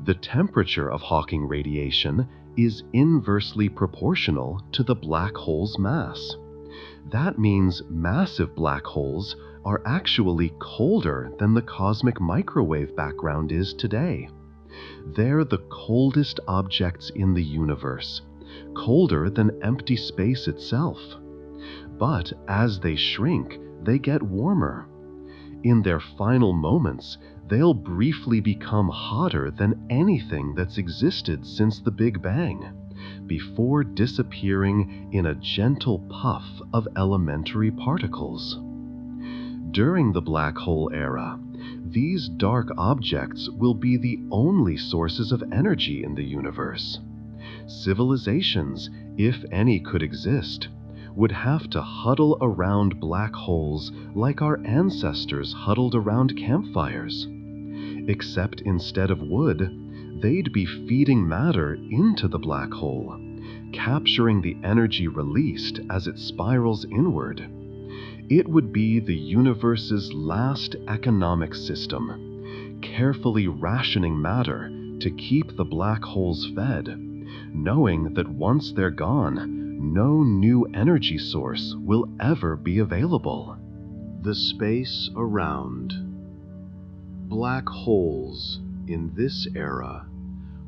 The temperature of Hawking radiation is inversely proportional to the black hole's mass. That means massive black holes are actually colder than the cosmic microwave background is today. They're the coldest objects in the universe, colder than empty space itself. But as they shrink, they get warmer. In their final moments, they'll briefly become hotter than anything that's existed since the Big Bang, before disappearing in a gentle puff of elementary particles. During the black hole era, these dark objects will be the only sources of energy in the universe. Civilizations, if any could exist, would have to huddle around black holes like our ancestors huddled around campfires. Except instead of wood, they'd be feeding matter into the black hole, capturing the energy released as it spirals inward. It would be the universe's last economic system, carefully rationing matter to keep the black holes fed, knowing that once they're gone, no new energy source will ever be available. The space around. Black holes in this era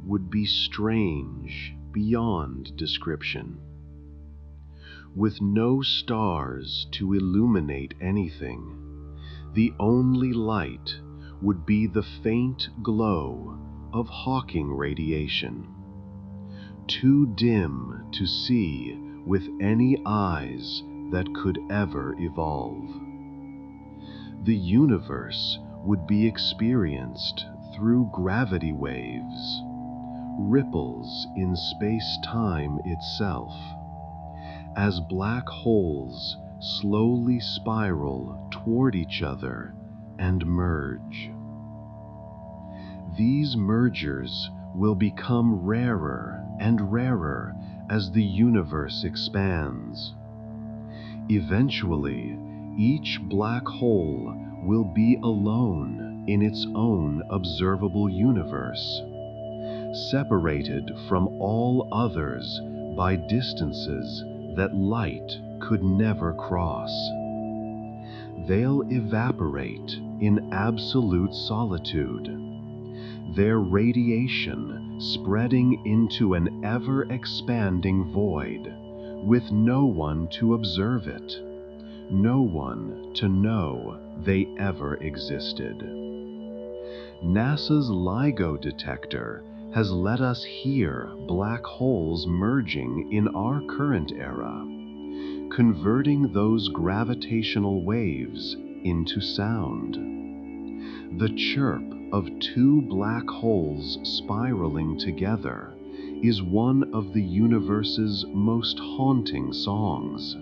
would be strange beyond description. With no stars to illuminate anything, the only light would be the faint glow of Hawking radiation. Too dim to see with any eyes that could ever evolve. The universe would be experienced through gravity waves, ripples in space-time itself, as black holes slowly spiral toward each other and merge. These mergers will become rarer and rarer as the universe expands. Eventually, each black hole will be alone in its own observable universe, separated from all others by distances that light could never cross. they'll evaporate in absolute solitude, their radiation spreading into an ever-expanding void, with no one to observe it, no one to know they ever existed. NASA's LIGO detector has let us hear black holes merging in our current era, converting those gravitational waves into sound. The chirp of two black holes spiraling together is one of the universe's most haunting songs.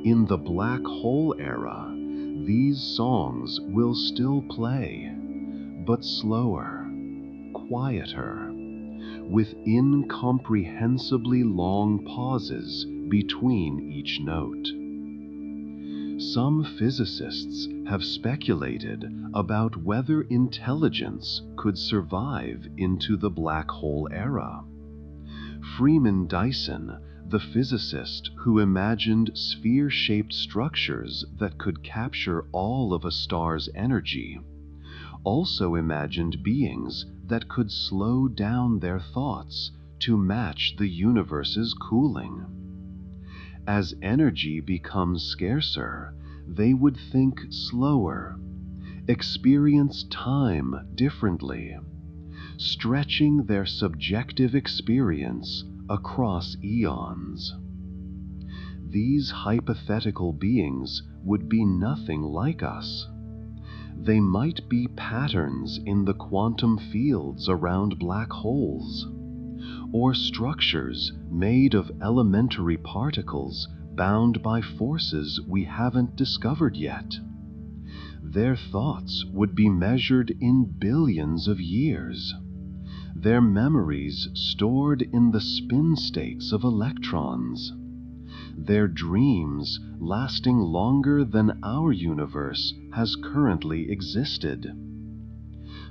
In the black hole era, these songs will still play, but slower, quieter, with incomprehensibly long pauses between each note. Some physicists have speculated about whether intelligence could survive into the black hole era. Freeman Dyson, the physicist who imagined sphere-shaped structures that could capture all of a star's energy, also imagined beings that could slow down their thoughts to match the universe's cooling. As energy becomes scarcer, they would think slower, experience time differently, stretching their subjective experience across eons. These hypothetical beings would be nothing like us. They might be patterns in the quantum fields around black holes, or structures made of elementary particles bound by forces we haven't discovered yet. Their thoughts would be measured in billions of years, their memories stored in the spin states of electrons, their dreams lasting longer than our universe has currently existed.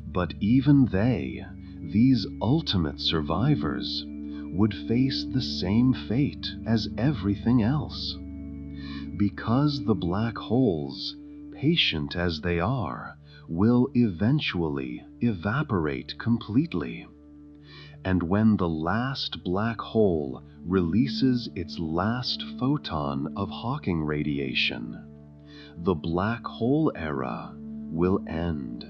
But even they, these ultimate survivors, would face the same fate as everything else. Because the black holes, patient as they are, will eventually evaporate completely. And when the last black hole releases its last photon of Hawking radiation, the black hole era will end.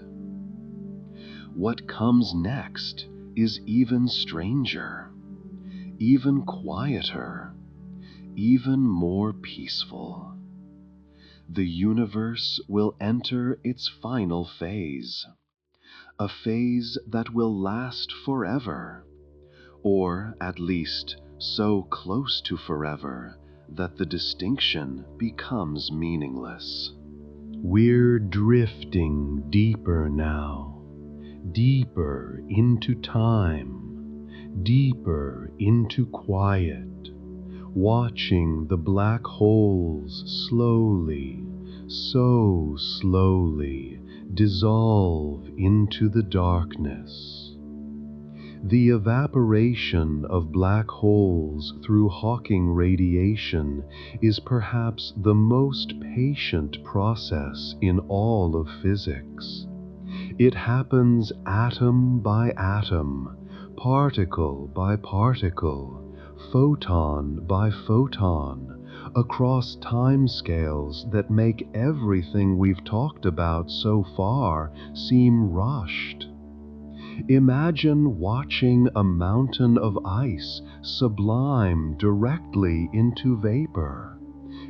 What comes next is even stranger, even quieter, even more peaceful. The universe will enter its final phase, a phase that will last forever, or at least so close to forever that the distinction becomes meaningless. We're drifting deeper now, deeper into time, deeper into quiet, watching the black holes slowly, so slowly, dissolve into the darkness. The evaporation of black holes through Hawking radiation is perhaps the most patient process in all of physics. It happens atom by atom, particle by particle, photon by photon, across timescales that make everything we've talked about so far seem rushed. Imagine watching a mountain of ice sublime directly into vapor,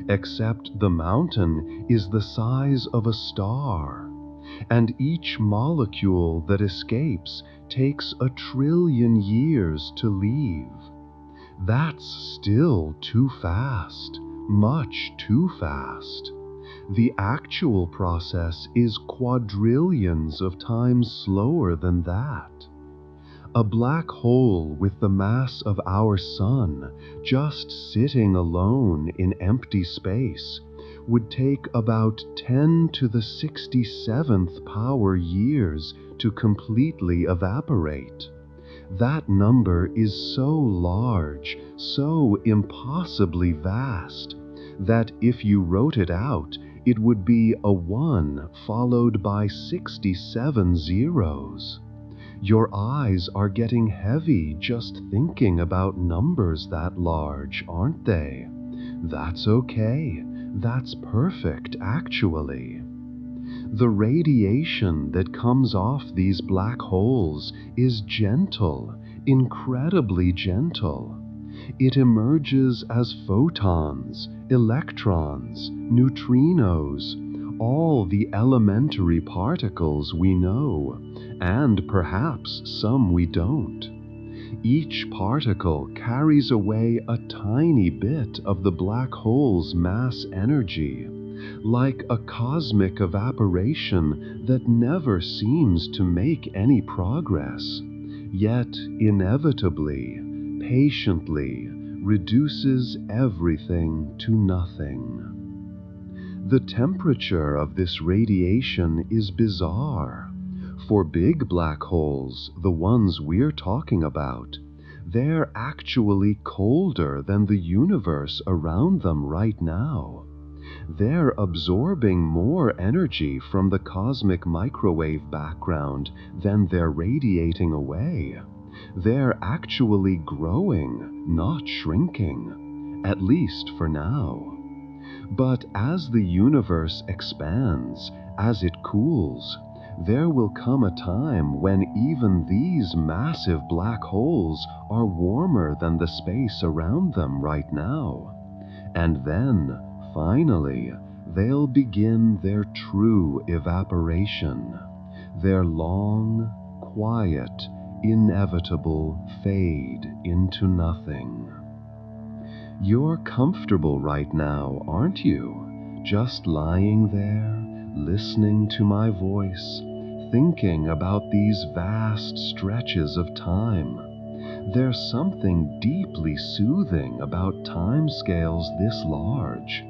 except the mountain is the size of a star, and each molecule that escapes takes 1 trillion years to leave. That's still too fast, much too fast. The actual process is quadrillions of times slower than that. A black hole with the mass of our sun, just sitting alone in empty space, would take about 10 to the 67th power years to completely evaporate. That number is so large, so impossibly vast, that if you wrote it out, It would be a 1 followed by 67 zeros. Your eyes are getting heavy just thinking about numbers that large, aren't they? That's okay. That's perfect, actually. The radiation that comes off these black holes is gentle, incredibly gentle. It emerges as photons, electrons, neutrinos, all the elementary particles we know, and perhaps some we don't. Each particle carries away a tiny bit of the black hole's mass energy, like a cosmic evaporation that never seems to make any progress, yet inevitably, patiently, reduces everything to nothing. The temperature of this radiation is bizarre. For big black holes, the ones we're talking about, they're actually colder than the universe around them right now. They're absorbing more energy from the cosmic microwave background than they're radiating away. They're actually growing, not shrinking, at least for now. But as the universe expands, as it cools, there will come a time when even these massive black holes are warmer than the space around them right now. And then, finally, they'll begin their true evaporation, their long, quiet, inevitable fade into nothing. You're comfortable right now, aren't you? Just lying there, listening to my voice, thinking about these vast stretches of time. There's something deeply soothing about timescales this large.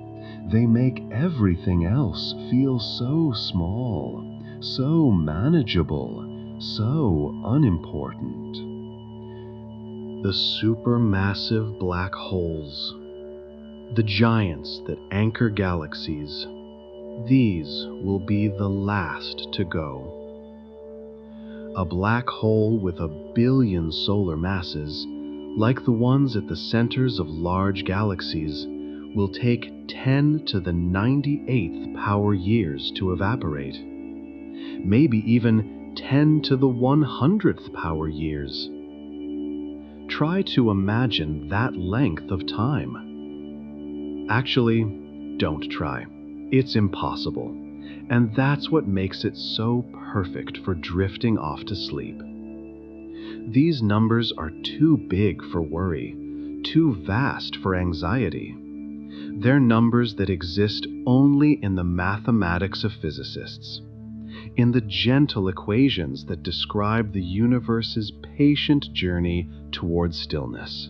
They make everything else feel so small, so manageable, so unimportant. The supermassive black holes, the giants that anchor galaxies, these will be the last to go. A black hole with 1 billion solar masses, like the ones at the centers of large galaxies, will take 10 to the 98th power years to evaporate. Maybe even 10 to the 100th power years. Try to imagine that length of time. Actually, don't try. It's impossible. And that's what makes it so perfect for drifting off to sleep. These numbers are too big for worry, too vast for anxiety. They're numbers that exist only in the mathematics of physicists, in the gentle equations that describe the universe's patient journey towards stillness.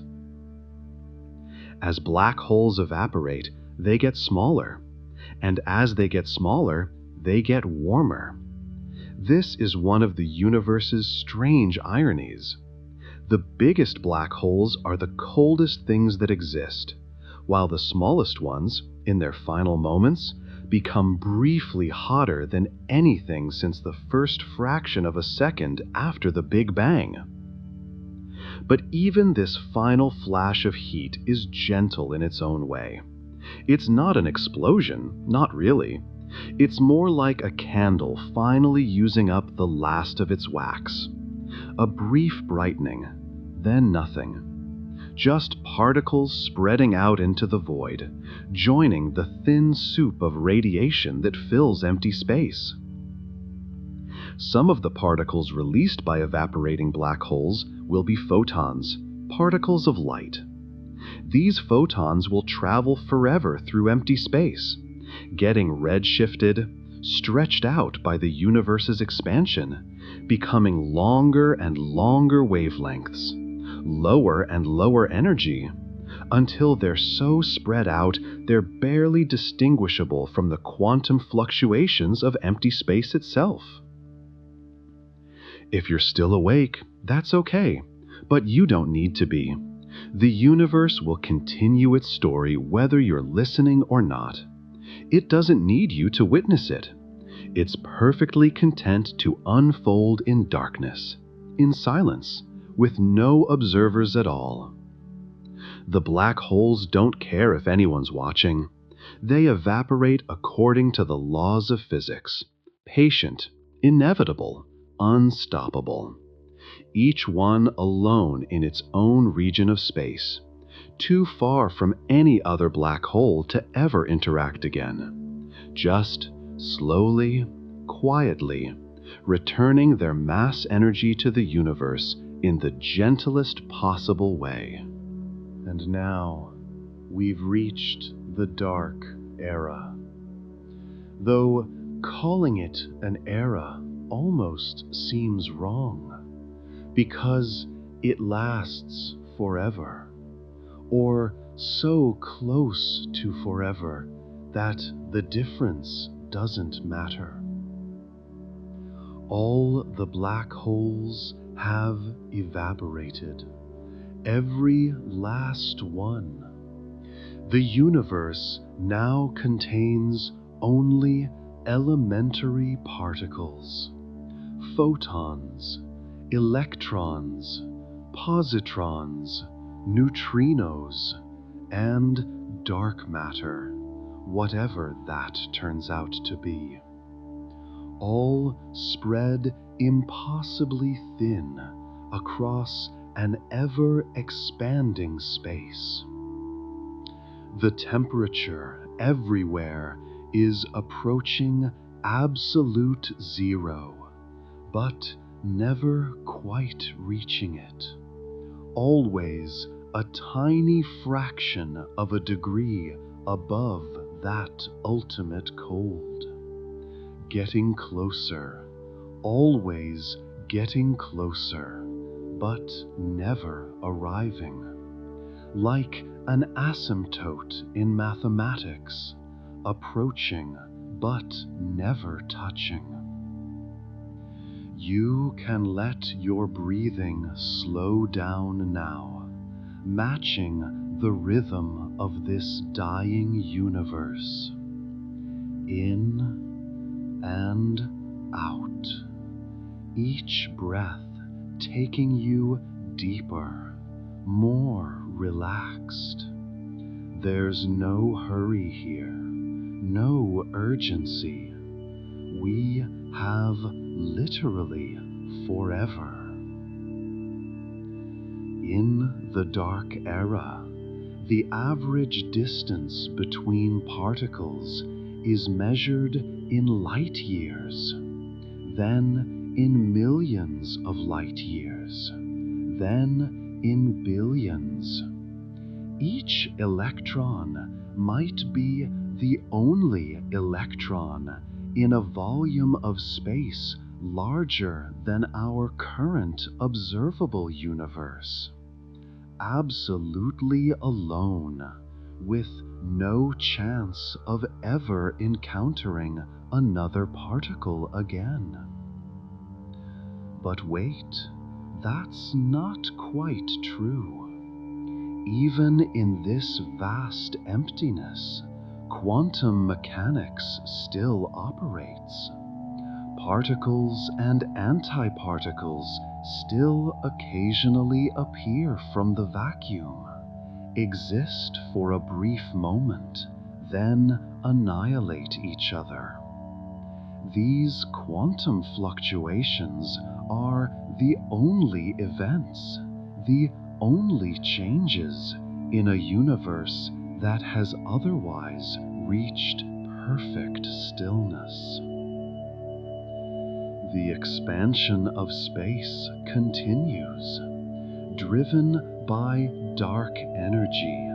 As black holes evaporate, they get smaller, and as they get smaller, they get warmer. This is one of the universe's strange ironies. The biggest black holes are the coldest things that exist, while the smallest ones, in their final moments, become briefly hotter than anything since the first fraction of a second after the Big Bang. But even this final flash of heat is gentle in its own way. It's not an explosion, not really. It's more like a candle finally using up the last of its wax. A brief brightening, then nothing. Just particles spreading out into the void, joining the thin soup of radiation that fills empty space. Some of the particles released by evaporating black holes will be photons, particles of light. These photons will travel forever through empty space, getting redshifted, stretched out by the universe's expansion, becoming longer and longer wavelengths, lower and lower energy, until they're so spread out they're barely distinguishable from the quantum fluctuations of empty space itself. If you're still awake, that's okay, but you don't need to be. The universe will continue its story whether you're listening or not. It doesn't need you to witness it. It's perfectly content to unfold in darkness, in silence, with no observers at all. The black holes don't care if anyone's watching. They evaporate according to the laws of physics, patient, inevitable, unstoppable. Each one alone in its own region of space, too far from any other black hole to ever interact again. Just slowly, quietly, returning their mass energy to the universe in the gentlest possible way. And now, we've reached the dark era. Though calling it an era almost seems wrong, because it lasts forever, or so close to forever that the difference doesn't matter. All the black holes have evaporated, every last one. The universe now contains only elementary particles, photons, electrons, positrons, neutrinos, and dark matter, whatever that turns out to be. All spread impossibly thin across an ever-expanding space. The temperature everywhere is approaching absolute zero, but never quite reaching it. Always a tiny fraction of a degree above that ultimate cold. Getting closer, always getting closer, but never arriving. Like an asymptote in mathematics, approaching but never touching. You can let your breathing slow down now, matching the rhythm of this dying universe. In and out, each breath taking you deeper, more relaxed. There's no hurry here, no urgency. We have literally forever. In the dark era, the average distance between particles is measured in light years, then in millions of light years, then in billions. Each electron might be the only electron in a volume of space larger than our current observable universe. Absolutely alone, with no chance of ever encountering another particle again. But wait, that's not quite true. Even in this vast emptiness, quantum mechanics still operates. Particles and antiparticles still occasionally appear from the vacuum, exist for a brief moment, then annihilate each other. These quantum fluctuations are the only events, the only changes in a universe that has otherwise reached perfect stillness. The expansion of space continues, driven by dark energy,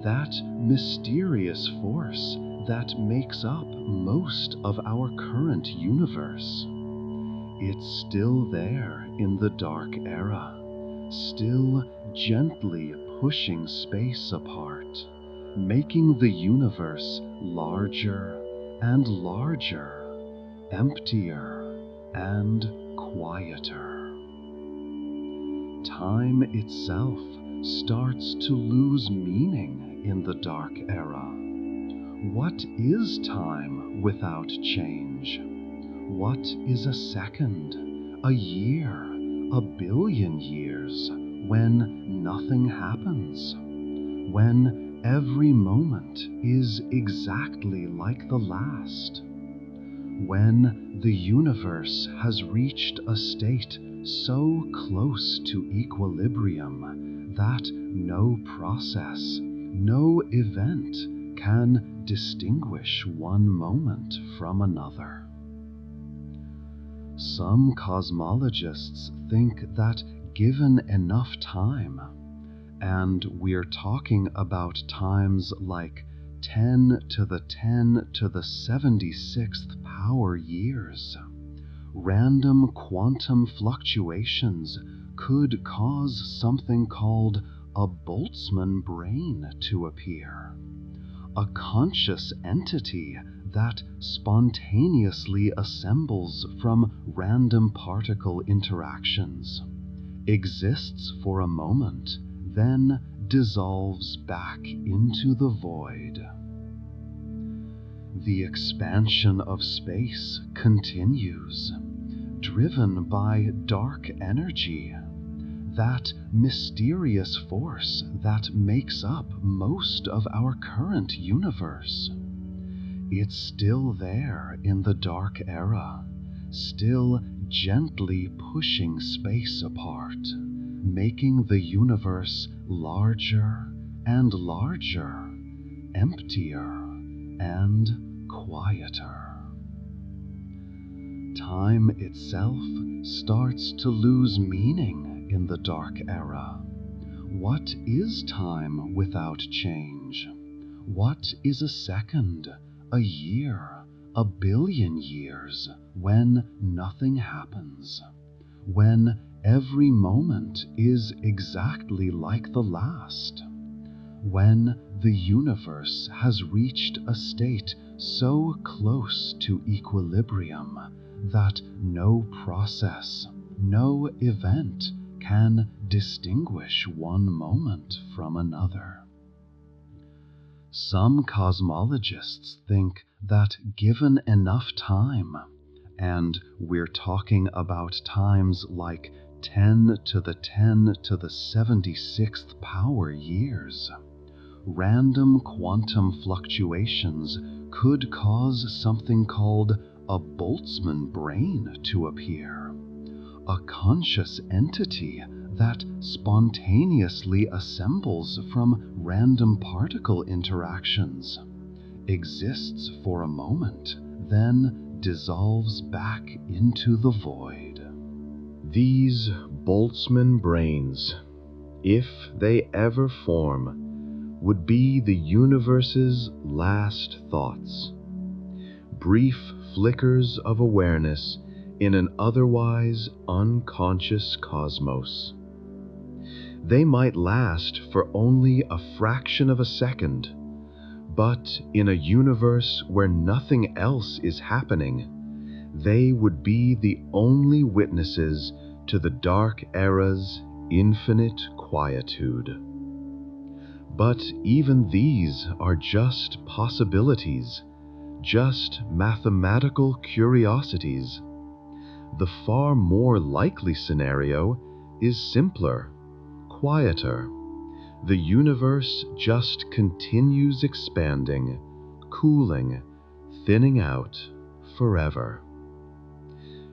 that mysterious force that makes up most of our current universe. It's still there in the dark era, still gently pushing space apart, making the universe larger and larger, emptier and quieter. Time itself starts to lose meaning in the dark era. What is time without change? What is a second, a year, a billion years when nothing happens? When every moment is exactly like the last? When the universe has reached a state so close to equilibrium that no process, no event can distinguish one moment from another. Some cosmologists think that given enough time, and we're talking about times like 10 to the 10 to the 76th power years, random quantum fluctuations could cause something called a Boltzmann brain to appear, a conscious entity that spontaneously assembles from random particle interactions, exists for a moment, then dissolves back into the void. The expansion of space continues, driven by dark energy, that mysterious force that makes up most of our current universe. It's still there in the dark era, still gently pushing space apart, making the universe larger and larger, emptier and quieter. Time itself starts to lose meaning in the dark era. What is time without change? What is a second, a year, a billion years when nothing happens? When every moment is exactly like the last? When the universe has reached a state so close to equilibrium that no process, no event can distinguish one moment from another. Some cosmologists think that given enough time, and we're talking about times like 10 to the 10 to the 76th power years, random quantum fluctuations could cause something called a Boltzmann brain to appear, a conscious entity that spontaneously assembles from random particle interactions, exists for a moment, then dissolves back into the void. These Boltzmann brains, if they ever form, would be the universe's last thoughts, brief flickers of awareness in an otherwise unconscious cosmos. They might last for only a fraction of a second, but in a universe where nothing else is happening, they would be the only witnesses to the dark era's infinite quietude. But even these are just possibilities, just mathematical curiosities. The far more likely scenario is simpler, quieter. The universe just continues expanding, cooling, thinning out forever.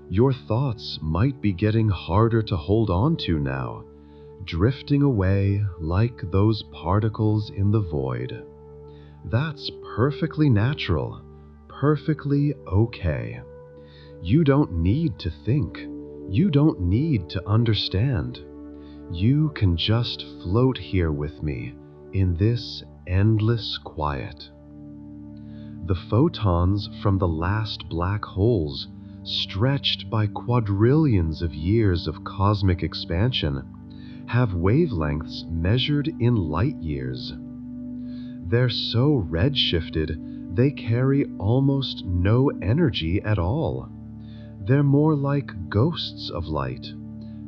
Your thoughts might be getting harder to hold on to now, drifting away like those particles in the void. That's perfectly natural, perfectly okay. You don't need to think. You don't need to understand. You can just float here with me in this endless quiet. The photons from the last black holes, stretched by quadrillions of years of cosmic expansion, have wavelengths measured in light years. They're so redshifted, they carry almost no energy at all. They're more like ghosts of light,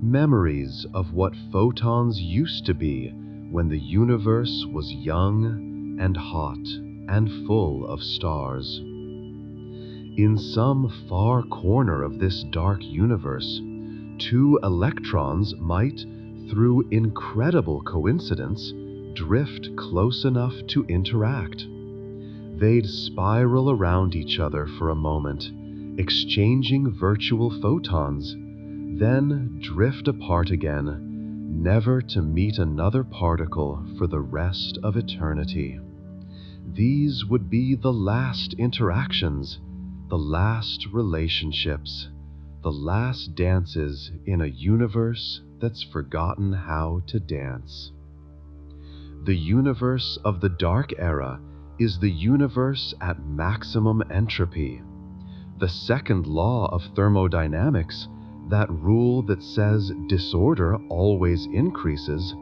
memories of what photons used to be when the universe was young and hot and full of stars. In some far corner of this dark universe, two electrons might, through incredible coincidence, drift close enough to interact. They'd spiral around each other for a moment, exchanging virtual photons, then drift apart again, never to meet another particle for the rest of eternity. These would be the last interactions, the last relationships, the last dances in a universe that's forgotten how to dance. The universe of the Dark Era is the universe at maximum entropy. The second law of thermodynamics, that rule that says disorder always increases,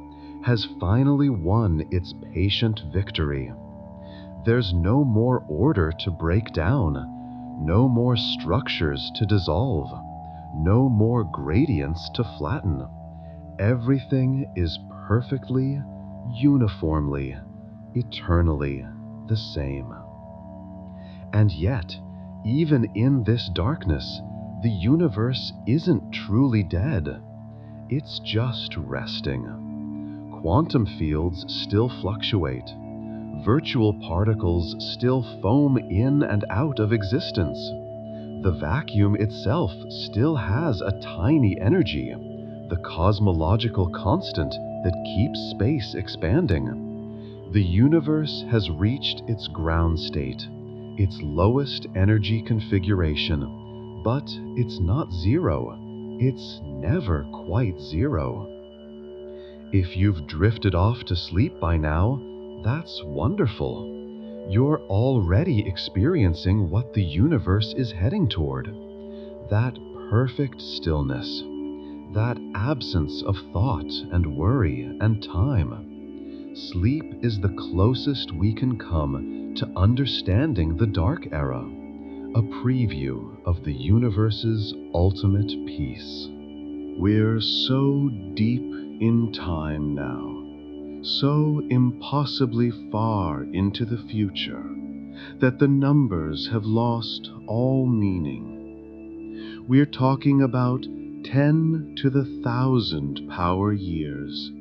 has finally won its patient victory. There's no more order to break down, no more structures to dissolve, no more gradients to flatten. Everything is perfectly, uniformly, eternally the same. And yet, even in this darkness, the universe isn't truly dead. It's just resting. Quantum fields still fluctuate. Virtual particles still foam in and out of existence. The vacuum itself still has a tiny energy, the cosmological constant that keeps space expanding. The universe has reached its ground state, its lowest energy configuration, but it's not zero. It's never quite zero. If you've drifted off to sleep by now, that's wonderful. You're already experiencing what the universe is heading toward. That perfect stillness, that absence of thought and worry and time. Sleep is the closest we can come to understanding the Dark Era, a preview of the universe's ultimate peace. We're so deep in time now, so impossibly far into the future, that the numbers have lost all meaning. We're talking about 10 to the 1,000 power years,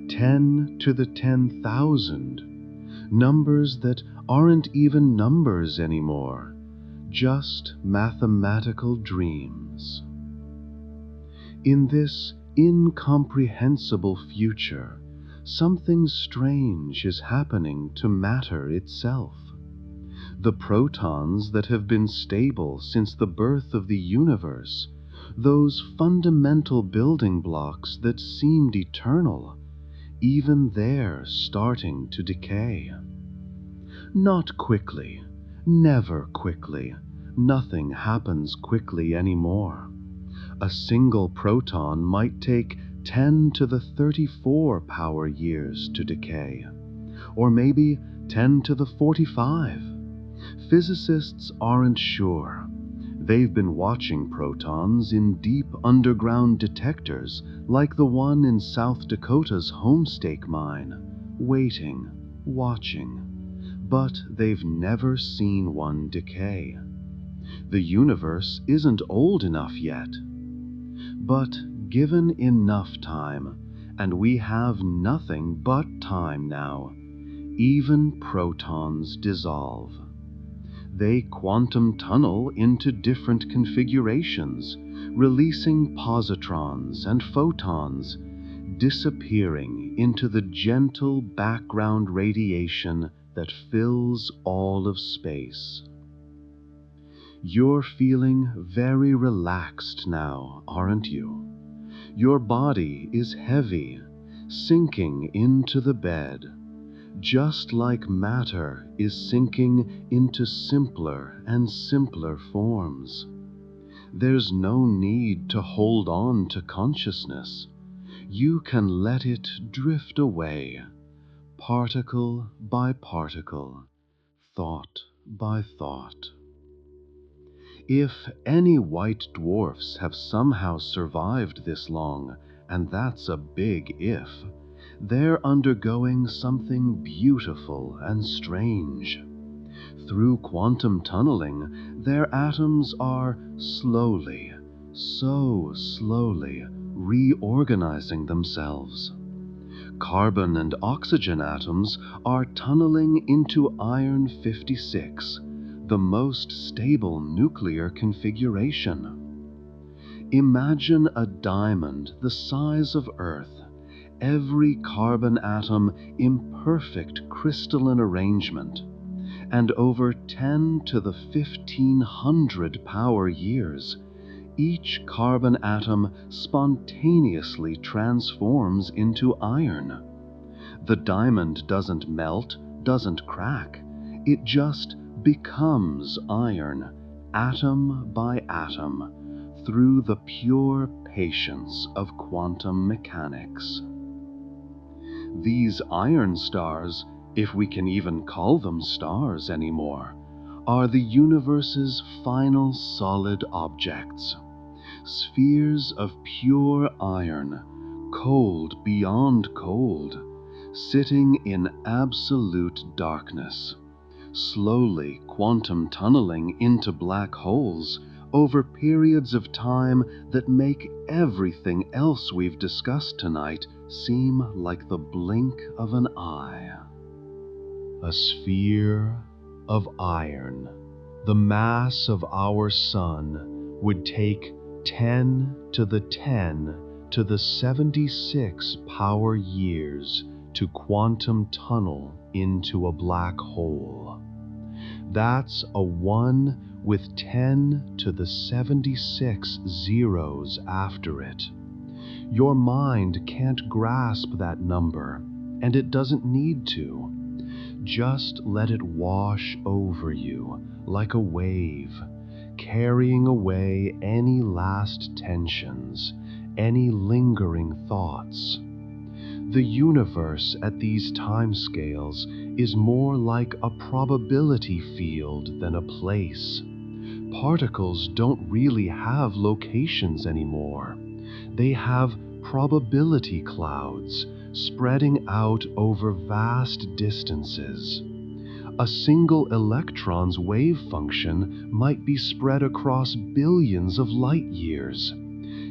10 to the 10,000, numbers that aren't even numbers anymore, just mathematical dreams. In this incomprehensible future, something strange is happening to matter itself. The protons that have been stable since the birth of the universe, those fundamental building blocks that seemed eternal, even they're starting to decay. Not quickly, never quickly. Nothing happens quickly anymore. A single proton might take 10 to the 34 power years to decay, or maybe 10 to the 45. Physicists aren't sure. They've been watching protons in deep underground detectors like the one in South Dakota's Homestake mine, waiting, watching, but they've never seen one decay. The universe isn't old enough yet. But given enough time, and we have nothing but time now, even protons dissolve. They quantum tunnel into different configurations, releasing positrons and photons, disappearing into the gentle background radiation that fills all of space. You're feeling very relaxed now, aren't you? Your body is heavy, sinking into the bed, just like matter is sinking into simpler and simpler forms. There's no need to hold on to consciousness. You can let it drift away, particle by particle, thought by thought. If any white dwarfs have somehow survived this long, and that's a big if, they're undergoing something beautiful and strange. Through quantum tunneling, their atoms are slowly, so slowly, reorganizing themselves. Carbon and oxygen atoms are tunneling into iron 56, the most stable nuclear configuration. Imagine a diamond the size of Earth, every carbon atom in perfect crystalline arrangement, and over 10 to the 1500 power years, each carbon atom spontaneously transforms into iron. The diamond doesn't melt, doesn't crack, it just becomes iron, atom by atom, through the pure patience of quantum mechanics. These iron stars, if we can even call them stars anymore, are the universe's final solid objects. Spheres of pure iron, cold beyond cold, sitting in absolute darkness, slowly quantum tunneling into black holes over periods of time that make everything else we've discussed tonight seem like the blink of an eye. A sphere of iron, the mass of our sun, would take 10 to the 10 to the 76 power years to quantum tunnel into a black hole. That's a 1 with 10 to the 76 zeros after it. Your mind can't grasp that number, and it doesn't need to. Just let it wash over you like a wave, carrying away any last tensions, any lingering thoughts. The universe at these timescales is more like a probability field than a place. Particles don't really have locations anymore. They have probability clouds spreading out over vast distances. A single electron's wave function might be spread across billions of light years.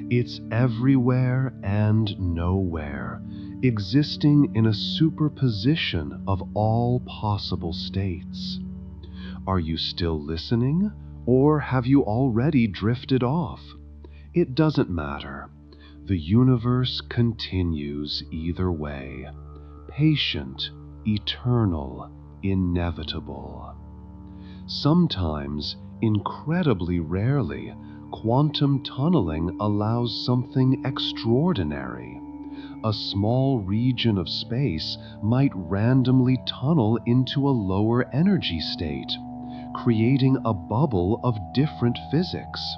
It's everywhere and nowhere, existing in a superposition of all possible states. Are you still listening, or have you already drifted off? It doesn't matter. The universe continues either way, patient, eternal, inevitable. Sometimes, incredibly rarely, quantum tunneling allows something extraordinary. A small region of space might randomly tunnel into a lower energy state, creating a bubble of different physics.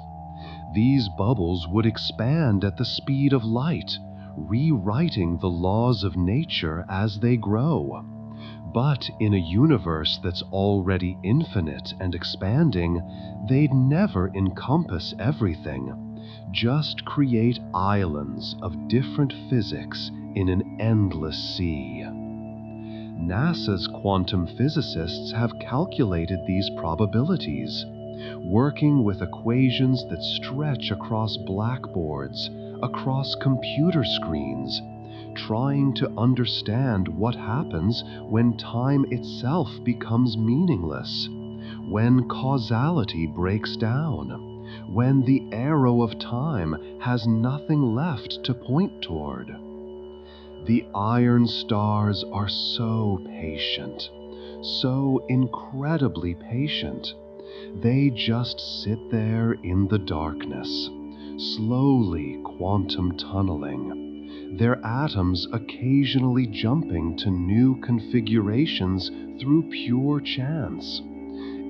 These bubbles would expand at the speed of light, rewriting the laws of nature as they grow. But in a universe that's already infinite and expanding, they'd never encompass everything, just create islands of different physics in an endless sea. NASA's quantum physicists have calculated these probabilities, working with equations that stretch across blackboards, across computer screens, trying to understand what happens when time itself becomes meaningless, when causality breaks down, when the arrow of time has nothing left to point toward. The iron stars are so patient, so incredibly patient. They just sit there in the darkness, slowly quantum tunneling, their atoms occasionally jumping to new configurations through pure chance.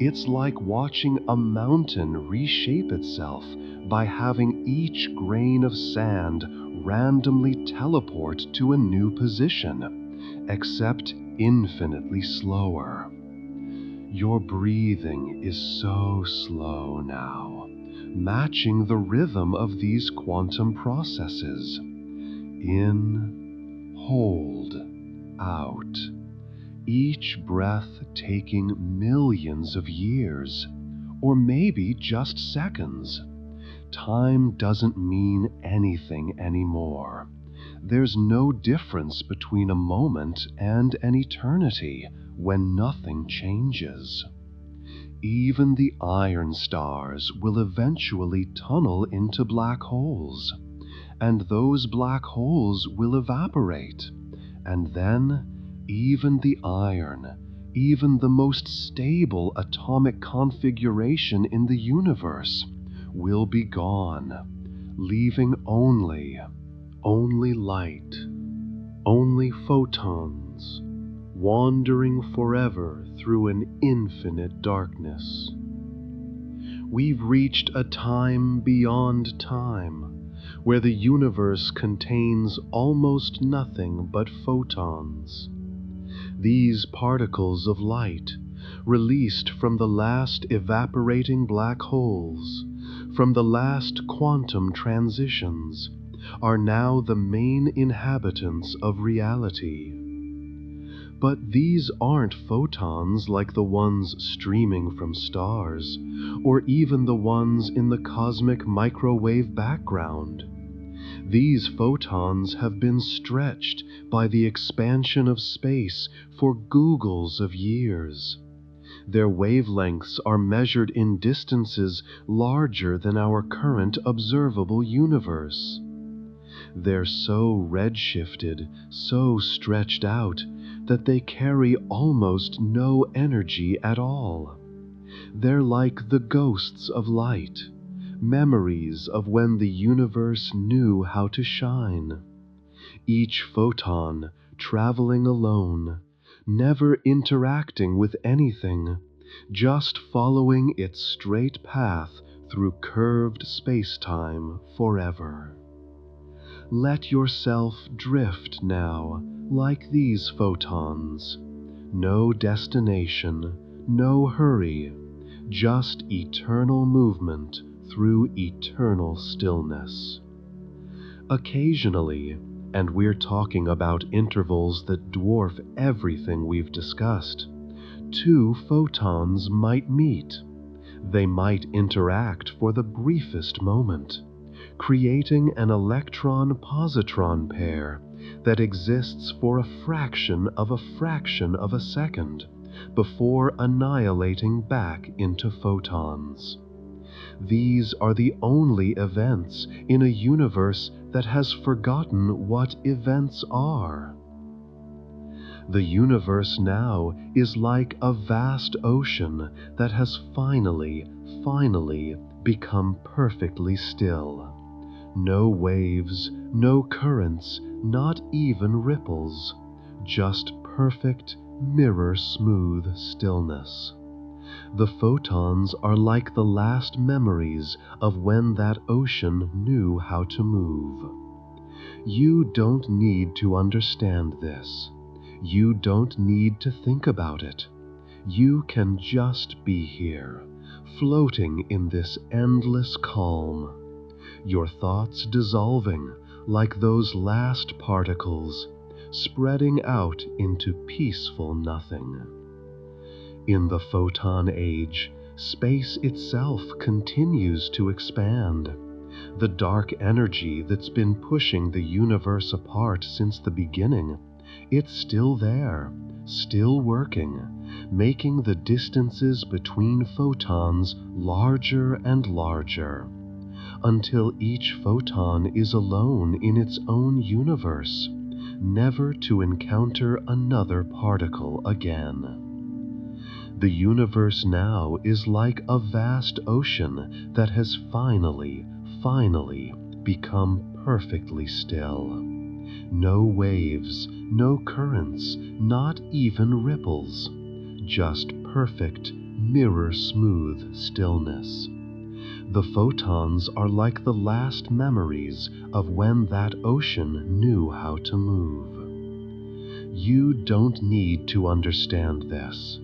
It's like watching a mountain reshape itself by having each grain of sand randomly teleport to a new position, except infinitely slower. Your breathing is so slow now, matching the rhythm of these quantum processes. In, hold, out. each breath taking millions of years, or maybe just seconds. Time doesn't mean anything anymore. There's no difference between a moment and an eternity when nothing changes. Even the iron stars will eventually tunnel into black holes, and those black holes will evaporate, and then even the iron, even the most stable atomic configuration in the universe, will be gone, leaving only light, only photons, wandering forever through an infinite darkness. We've reached a time beyond time, where the universe contains almost nothing but photons. These particles of light, released from the last evaporating black holes, from the last quantum transitions, are now the main inhabitants of reality. But these aren't photons like the ones streaming from stars, or even the ones in the cosmic microwave background. These photons have been stretched by the expansion of space for googles of years. Their wavelengths are measured in distances larger than our current observable universe. They're so redshifted, so stretched out, that they carry almost no energy at all. They're like the ghosts of light, memories of when the universe knew how to shine. Each photon traveling alone, never interacting with anything, just following its straight path through curved space-time forever. Let yourself drift now, like these photons. No destination, no hurry, just eternal movement through eternal stillness. Occasionally, and we're talking about intervals that dwarf everything we've discussed, two photons might meet. They might interact for the briefest moment, creating an electron-positron pair that exists for a fraction of a second before annihilating back into photons. These are the only events in a universe that has forgotten what events are. The universe now is like a vast ocean that has finally become perfectly still. No waves, no currents, not even ripples, just perfect, mirror-smooth stillness. The photons are like the last memories of when that ocean knew how to move. You don't need to understand this. You don't need to think about it. You can just be here, floating in this endless calm. Your thoughts dissolving like those last particles, spreading out into peaceful nothing. In the photon age, space itself continues to expand. The dark energy that's been pushing the universe apart since the beginning, it's still there, still working, making the distances between photons larger and larger, until each photon is alone in its own universe, never to encounter another particle again. The universe now is like a vast ocean that has finally become perfectly still. No waves, no currents, not even ripples, just perfect, mirror-smooth stillness. The photons are like the last memories of when that ocean knew how to move. You don't need to understand this.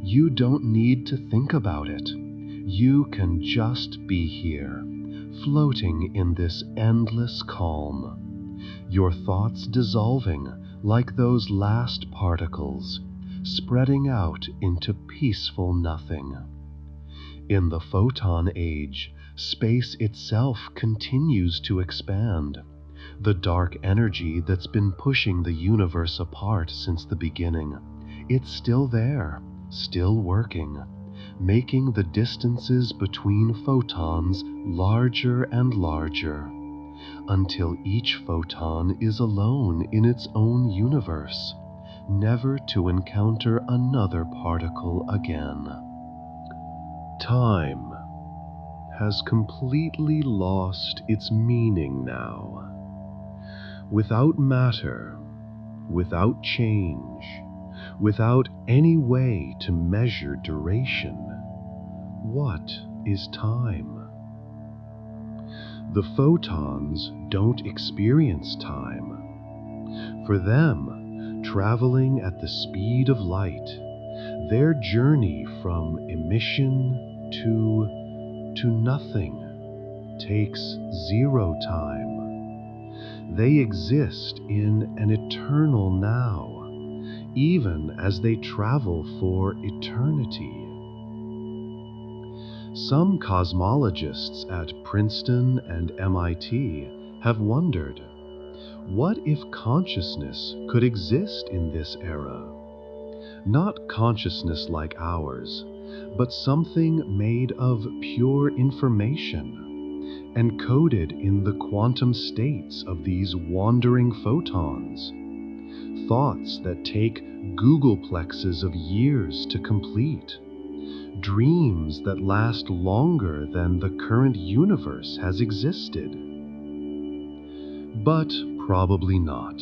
You don't need to think about it. You can just be here, floating in this endless calm. Your thoughts dissolving like those last particles, spreading out into peaceful nothing. In the photon age, space itself continues to expand. The dark energy that's been pushing the universe apart since the beginning, it's still there, still working, making the distances between photons larger and larger, until each photon is alone in its own universe, never to encounter another particle again. Time has completely lost its meaning now. Without matter, without change, without any way to measure duration, what is time? The photons don't experience time. For them, traveling at the speed of light, their journey from emission to nothing takes zero time. They exist in an eternal now, even as they travel for eternity. Some cosmologists at Princeton and MIT have wondered, what if consciousness could exist in this era? Not consciousness like ours, but something made of pure information, encoded in the quantum states of these wandering photons. Thoughts that take Googleplexes of years to complete. Dreams that last longer than the current universe has existed. But probably not.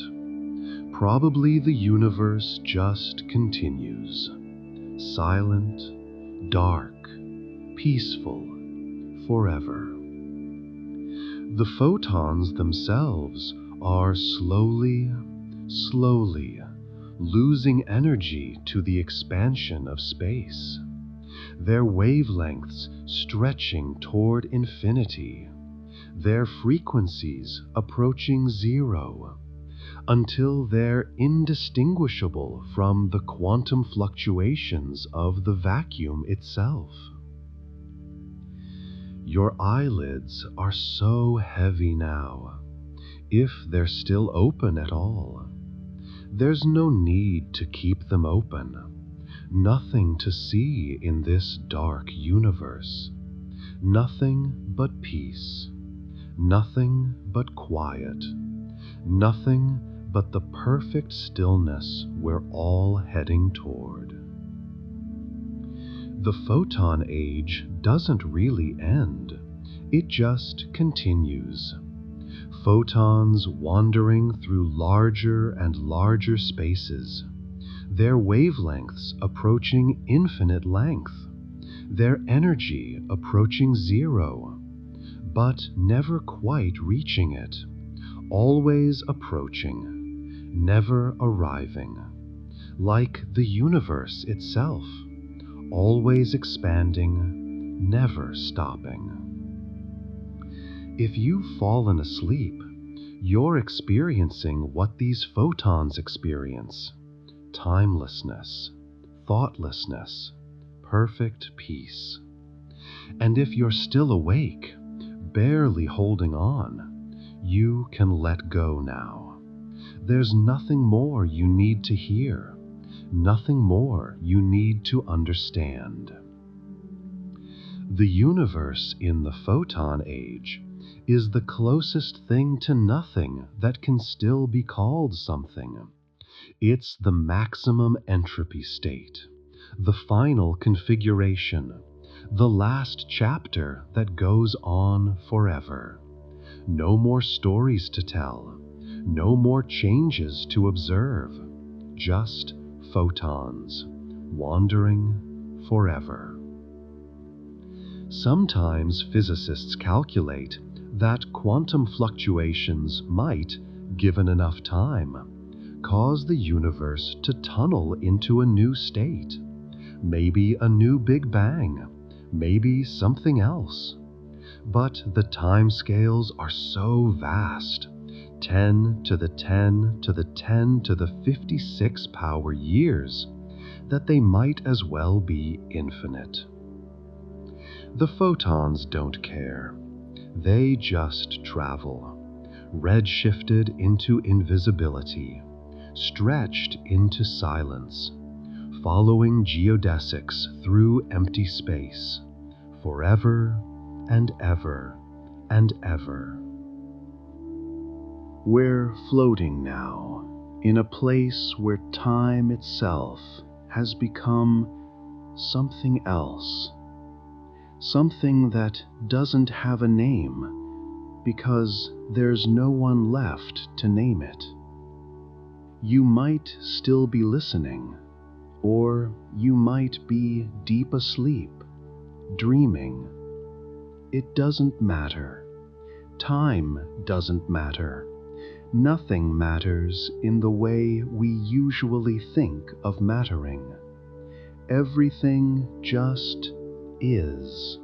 Probably the universe just continues. Silent, dark, peaceful, forever. The photons themselves are slowly losing energy to the expansion of space, their wavelengths stretching toward infinity, their frequencies approaching zero, until they're indistinguishable from the quantum fluctuations of the vacuum itself. Your eyelids are so heavy now, if they're still open at all. There's no need to keep them open. Nothing to see in this dark universe. Nothing but peace. Nothing but quiet. Nothing but the perfect stillness we're all heading toward. The photon age doesn't really end. It just continues. Photons wandering through larger and larger spaces, their wavelengths approaching infinite length, their energy approaching zero, but never quite reaching it, always approaching, never arriving, like the universe itself, always expanding, never stopping. If you've fallen asleep, you're experiencing what these photons experience: timelessness, thoughtlessness, perfect peace. And if you're still awake, barely holding on, you can let go now. There's nothing more you need to hear, nothing more you need to understand. The universe in the photon age is the closest thing to nothing that can still be called something. It's the maximum entropy state, the final configuration, the last chapter that goes on forever. No more stories to tell, no more changes to observe, just photons, wandering forever. Sometimes physicists calculate that quantum fluctuations might, given enough time, cause the universe to tunnel into a new state, maybe a new Big Bang, maybe something else. But the timescales are so vast, 10 to the 10 to the 10 to the 56 power years, that they might as well be infinite. The photons don't care. They just travel, redshifted into invisibility, stretched into silence, following geodesics through empty space, forever and ever and ever. We're floating now in a place where time itself has become something else, something that doesn't have a name because there's no one left to name it. You might still be listening, or you might be deep asleep, dreaming. It doesn't matter. Time doesn't matter. Nothing matters in the way we usually think of mattering. Everything just is.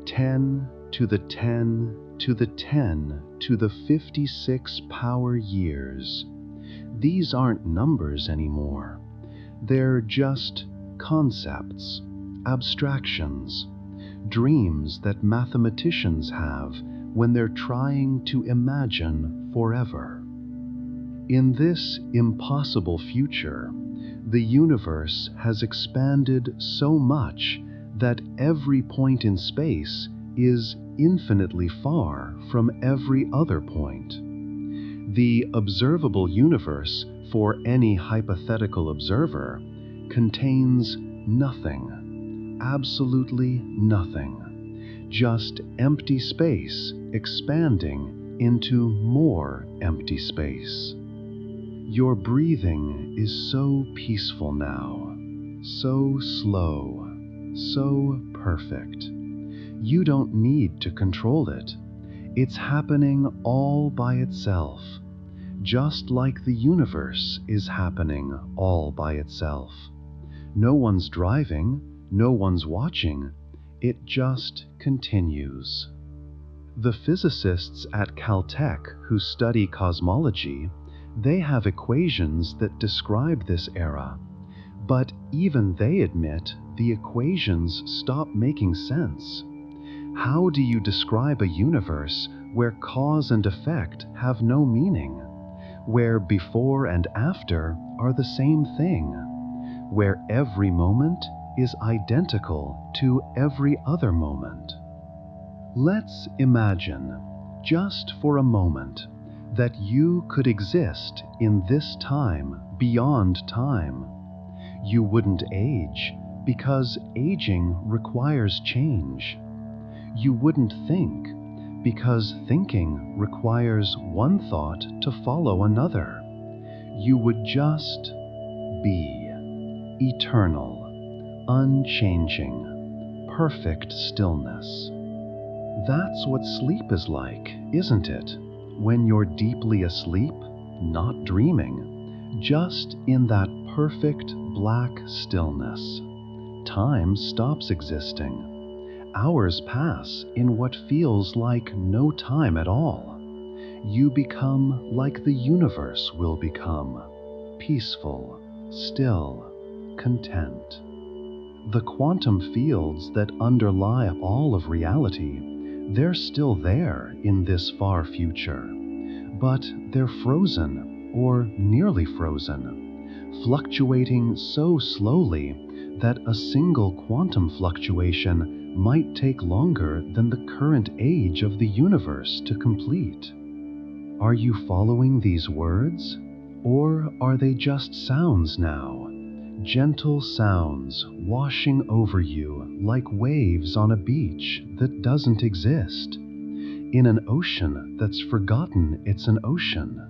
10 to the 10 to the 10 to the 56 power years. These aren't numbers anymore. They're just concepts, abstractions, dreams that mathematicians have when they're trying to imagine forever. In this impossible future, the universe has expanded so much that every point in space is infinitely far from every other point. The observable universe for any hypothetical observer contains nothing, absolutely nothing, just empty space expanding into more empty space. Your breathing is so peaceful now, so slow, so perfect. You don't need to control it. It's happening all by itself, just like the universe is happening all by itself. No one's driving, no one's watching, it just continues. The physicists at Caltech who study cosmology, they have equations that describe this era, but even they admit the equations stop making sense. How do you describe a universe where cause and effect have no meaning, where before and after are the same thing, where every moment is identical to every other moment? Let's imagine, just for a moment, that you could exist in this time beyond time. You wouldn't age because aging requires change. You wouldn't think because thinking requires one thought to follow another. You would just be, eternal, unchanging, perfect stillness. That's what sleep is like, isn't it? When you're deeply asleep, not dreaming, just in that perfect black stillness. Time stops existing. Hours pass in what feels like no time at all. You become like the universe will become, peaceful, still, content. The quantum fields that underlie all of reality, they're still there in this far future, but they're frozen, or nearly frozen, fluctuating so slowly that a single quantum fluctuation might take longer than the current age of the universe to complete. Are you following these words? Or are they just sounds now? Gentle sounds washing over you like waves on a beach that doesn't exist, in an ocean that's forgotten it's an ocean.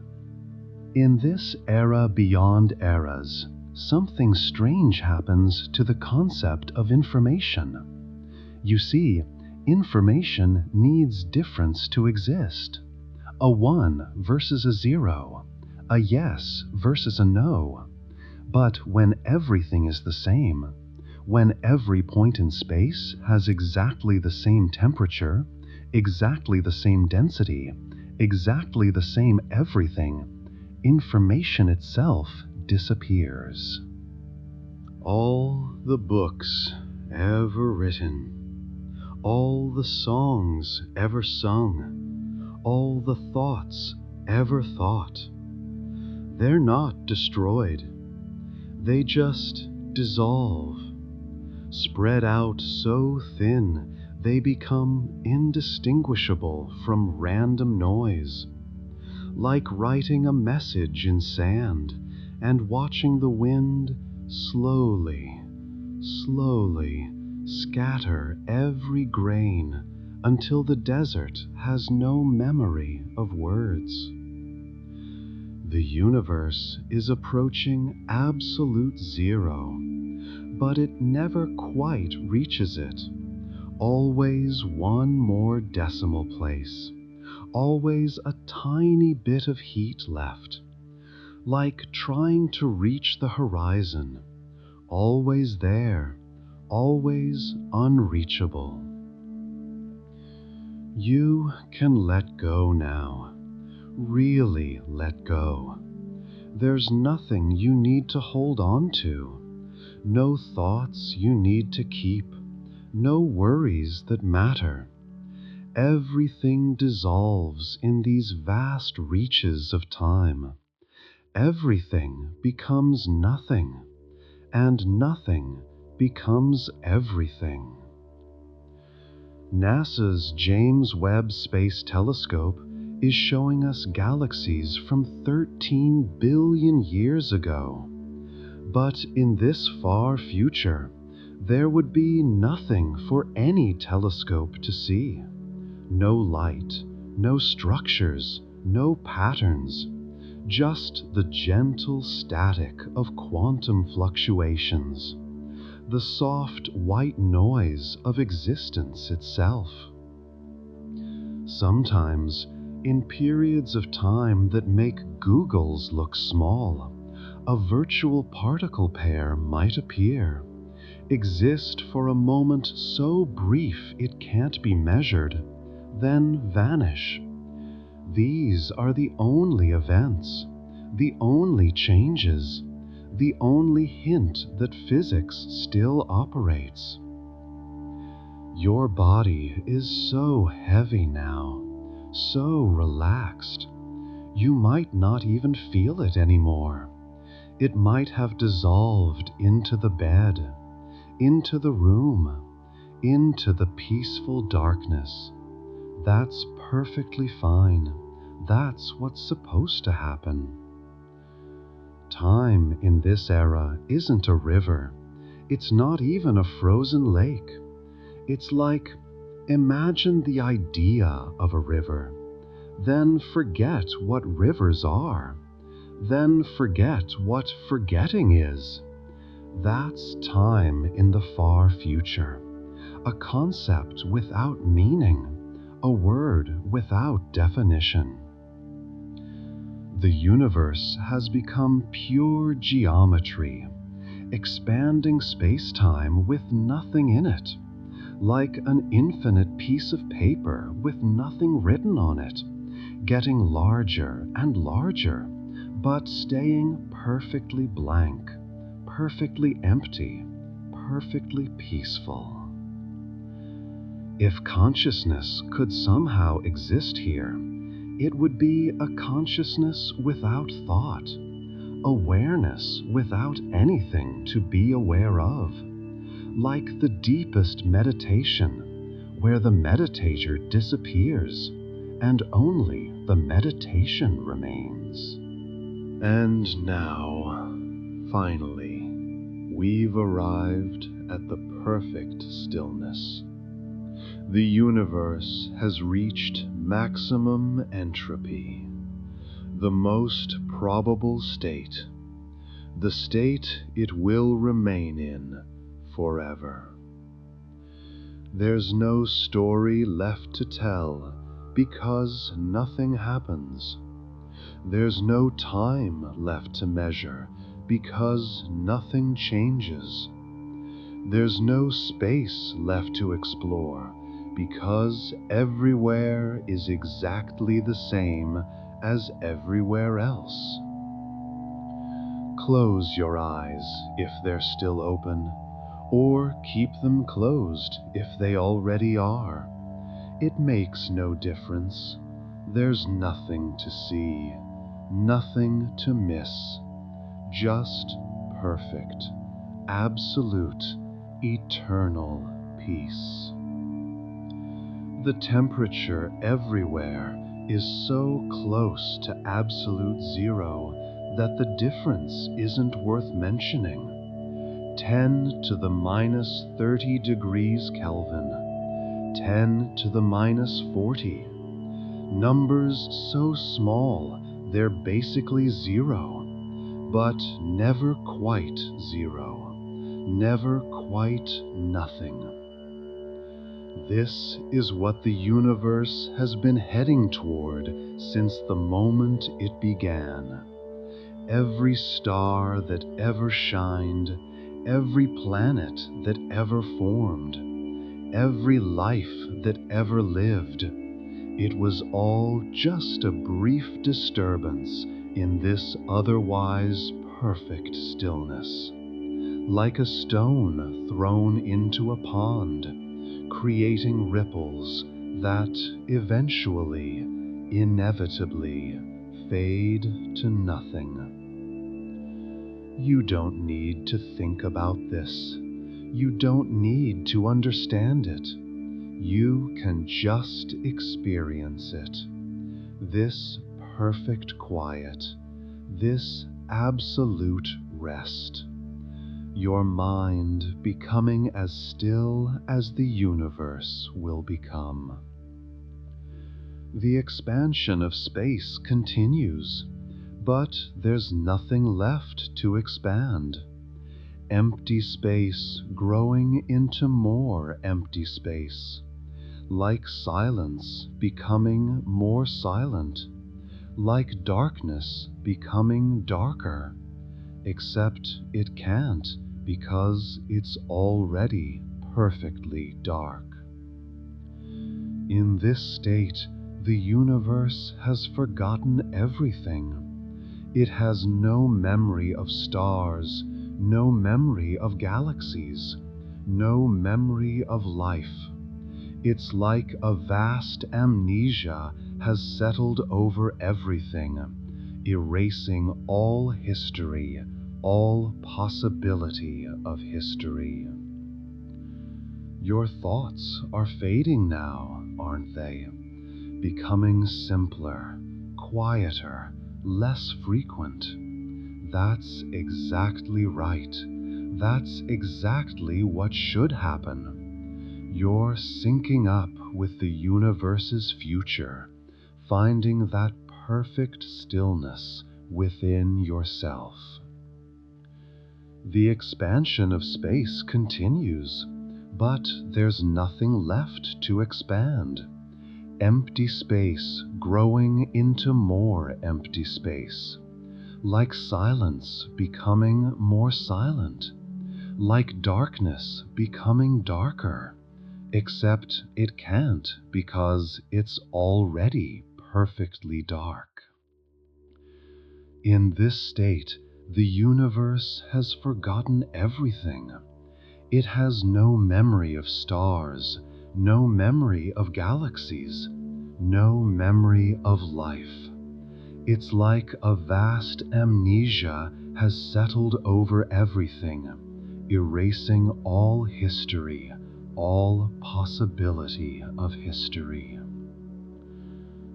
In this era beyond eras, something strange happens to the concept of information. You see, information needs difference to exist. A 1 versus a 0, a yes versus a no. But when everything is the same, when every point in space has exactly the same temperature, exactly the same density, exactly the same everything, information itself disappears. All the books ever written, all the songs ever sung, all the thoughts ever thought, they're not destroyed. They just dissolve, spread out so thin they become indistinguishable from random noise, like writing a message in sand and watching the wind slowly, slowly scatter every grain until the desert has no memory of words. The universe is approaching absolute zero, but it never quite reaches it. Always one more decimal place, always a tiny bit of heat left, like trying to reach the horizon, always there, always unreachable. You can let go now, really let go. There's nothing you need to hold on to, no thoughts you need to keep, no worries that matter. Everything dissolves in these vast reaches of time. Everything becomes nothing, and nothing becomes everything. NASA's James Webb Space Telescope is showing us galaxies from 13 billion years ago. But in this far future, there would be nothing for any telescope to see. No light, no structures, no patterns, just the gentle static of quantum fluctuations, the soft white noise of existence itself. Sometimes, in periods of time that make googles look small, a virtual particle pair might appear, exist for a moment so brief it can't be measured, then vanish. These are the only events, the only changes, the only hint that physics still operates. Your body is so heavy now, so relaxed. You might not even feel it anymore. It might have dissolved into the bed, into the room, into the peaceful darkness. That's perfectly fine. That's what's supposed to happen. Time in this era isn't a river. It's not even a frozen lake. It's like, imagine the idea of a river, then forget what rivers are, then forget what forgetting is. That's time in the far future, a concept without meaning, a word without definition. The universe has become pure geometry, expanding space-time with nothing in it, like an infinite piece of paper with nothing written on it, getting larger and larger, but staying perfectly blank, perfectly empty, perfectly peaceful. If consciousness could somehow exist here, it would be a consciousness without thought, awareness without anything to be aware of, like the deepest meditation, where the meditator disappears and only the meditation remains. And now, finally, we've arrived at the perfect stillness. The universe has reached maximum entropy, the most probable state, the state it will remain in forever. There's no story left to tell because nothing happens. There's no time left to measure because nothing changes. There's no space left to explore because everywhere is exactly the same as everywhere else. Close your eyes if they're still open, or keep them closed if they already are. It makes no difference. There's nothing to see, nothing to miss. Just perfect, absolute, eternal peace. The temperature everywhere is so close to absolute zero that the difference isn't worth mentioning. 10 to the minus 30 degrees Kelvin, 10 to the minus 40. Numbers so small they're basically zero, but never quite zero, never quite nothing. This is what the universe has been heading toward since the moment it began. Every star that ever shined, every planet that ever formed, every life that ever lived, it was all just a brief disturbance in this otherwise perfect stillness. Like a stone thrown into a pond, creating ripples that eventually, inevitably, fade to nothing. You don't need to think about this. You don't need to understand it. You can just experience it. This perfect quiet, this absolute rest. Your mind becoming as still as the universe will become. The expansion of space continues, but there's nothing left to expand. Empty space growing into more empty space, like silence becoming more silent, like darkness becoming darker, except it can't because it's already perfectly dark. In this state, the universe has forgotten everything. It has no memory of stars, no memory of galaxies, no memory of life. It's like a vast amnesia has settled over everything, erasing all history, all possibility of history. Your thoughts are fading now, aren't they? Becoming simpler, quieter, less frequent. That's exactly right. That's exactly what should happen. You're syncing up with the universe's future, finding that perfect stillness within yourself. The expansion of space continues, but there's nothing left to expand. Empty space growing into more empty space, like silence becoming more silent, like darkness becoming darker, except it can't because it's already perfectly dark. In this state, the universe has forgotten everything. It has no memory of stars, no memory of galaxies, no memory of life. It's like a vast amnesia has settled over everything, erasing all history, all possibility of history.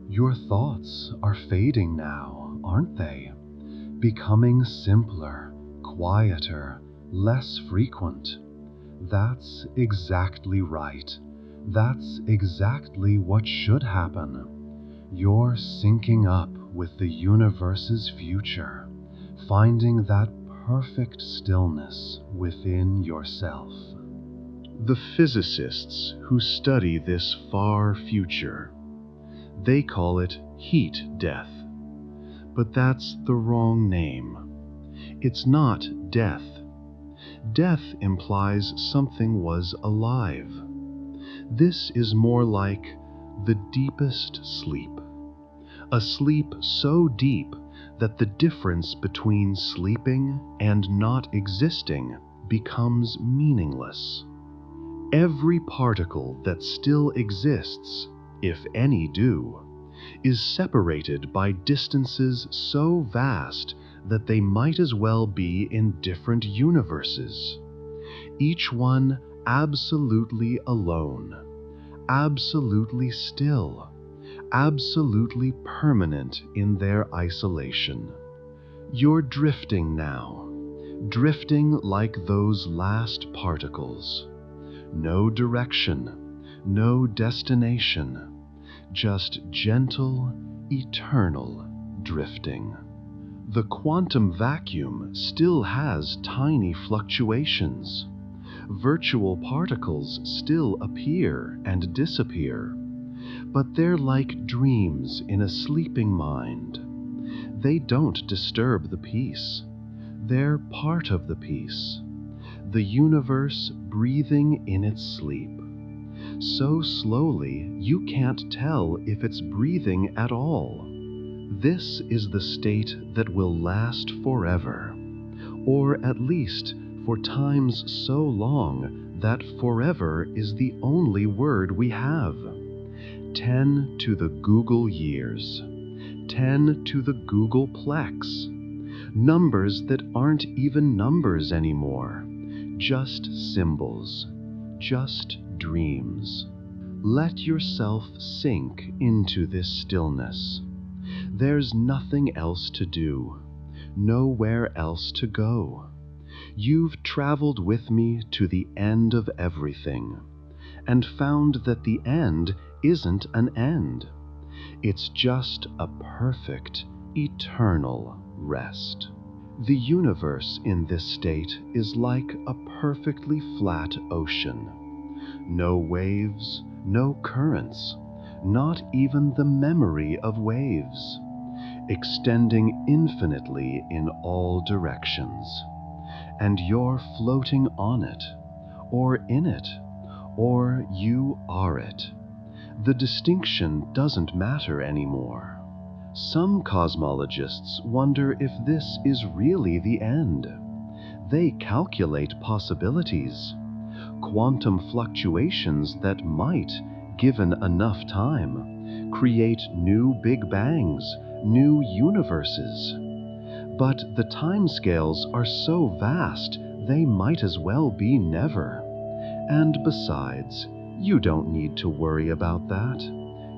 Your thoughts are fading now, aren't they? Becoming simpler, quieter, less frequent. That's exactly right. That's exactly what should happen. You're syncing up with the universe's future, finding that perfect stillness within yourself. The physicists who study this far future, they call it heat death. But that's the wrong name. It's not death. Death implies something was alive. This is more like the deepest sleep. A sleep so deep that the difference between sleeping and not existing becomes meaningless. Every particle that still exists, if any do, is separated by distances so vast that they might as well be in different universes, each one absolutely alone, absolutely still, absolutely permanent in their isolation. You're drifting now, drifting like those last particles. No direction, no destination, just gentle, eternal drifting. The quantum vacuum still has tiny fluctuations. Virtual particles still appear and disappear, but they're like dreams in a sleeping mind. They don't disturb the peace. They're part of the peace. The universe breathing in its sleep. So slowly you can't tell if it's breathing at all. This is the state that will last forever, or at least for times so long that forever is the only word we have. 10 to the Google years, 10 to the Googleplex. Numbers that aren't even numbers anymore, just symbols, just dreams. Let yourself sink into this stillness. There's nothing else to do, nowhere else to go. You've traveled with me to the end of everything, and found that the end isn't an end. It's just a perfect, eternal rest. The universe in this state is like a perfectly flat ocean. No waves, no currents, not even the memory of waves, extending infinitely in all directions. And you're floating on it, or in it, or you are it. The distinction doesn't matter anymore. Some cosmologists wonder if this is really the end. They calculate possibilities, quantum fluctuations that might, given enough time, create new Big Bangs, new universes. But the timescales are so vast they might as well be never. And besides, you don't need to worry about that.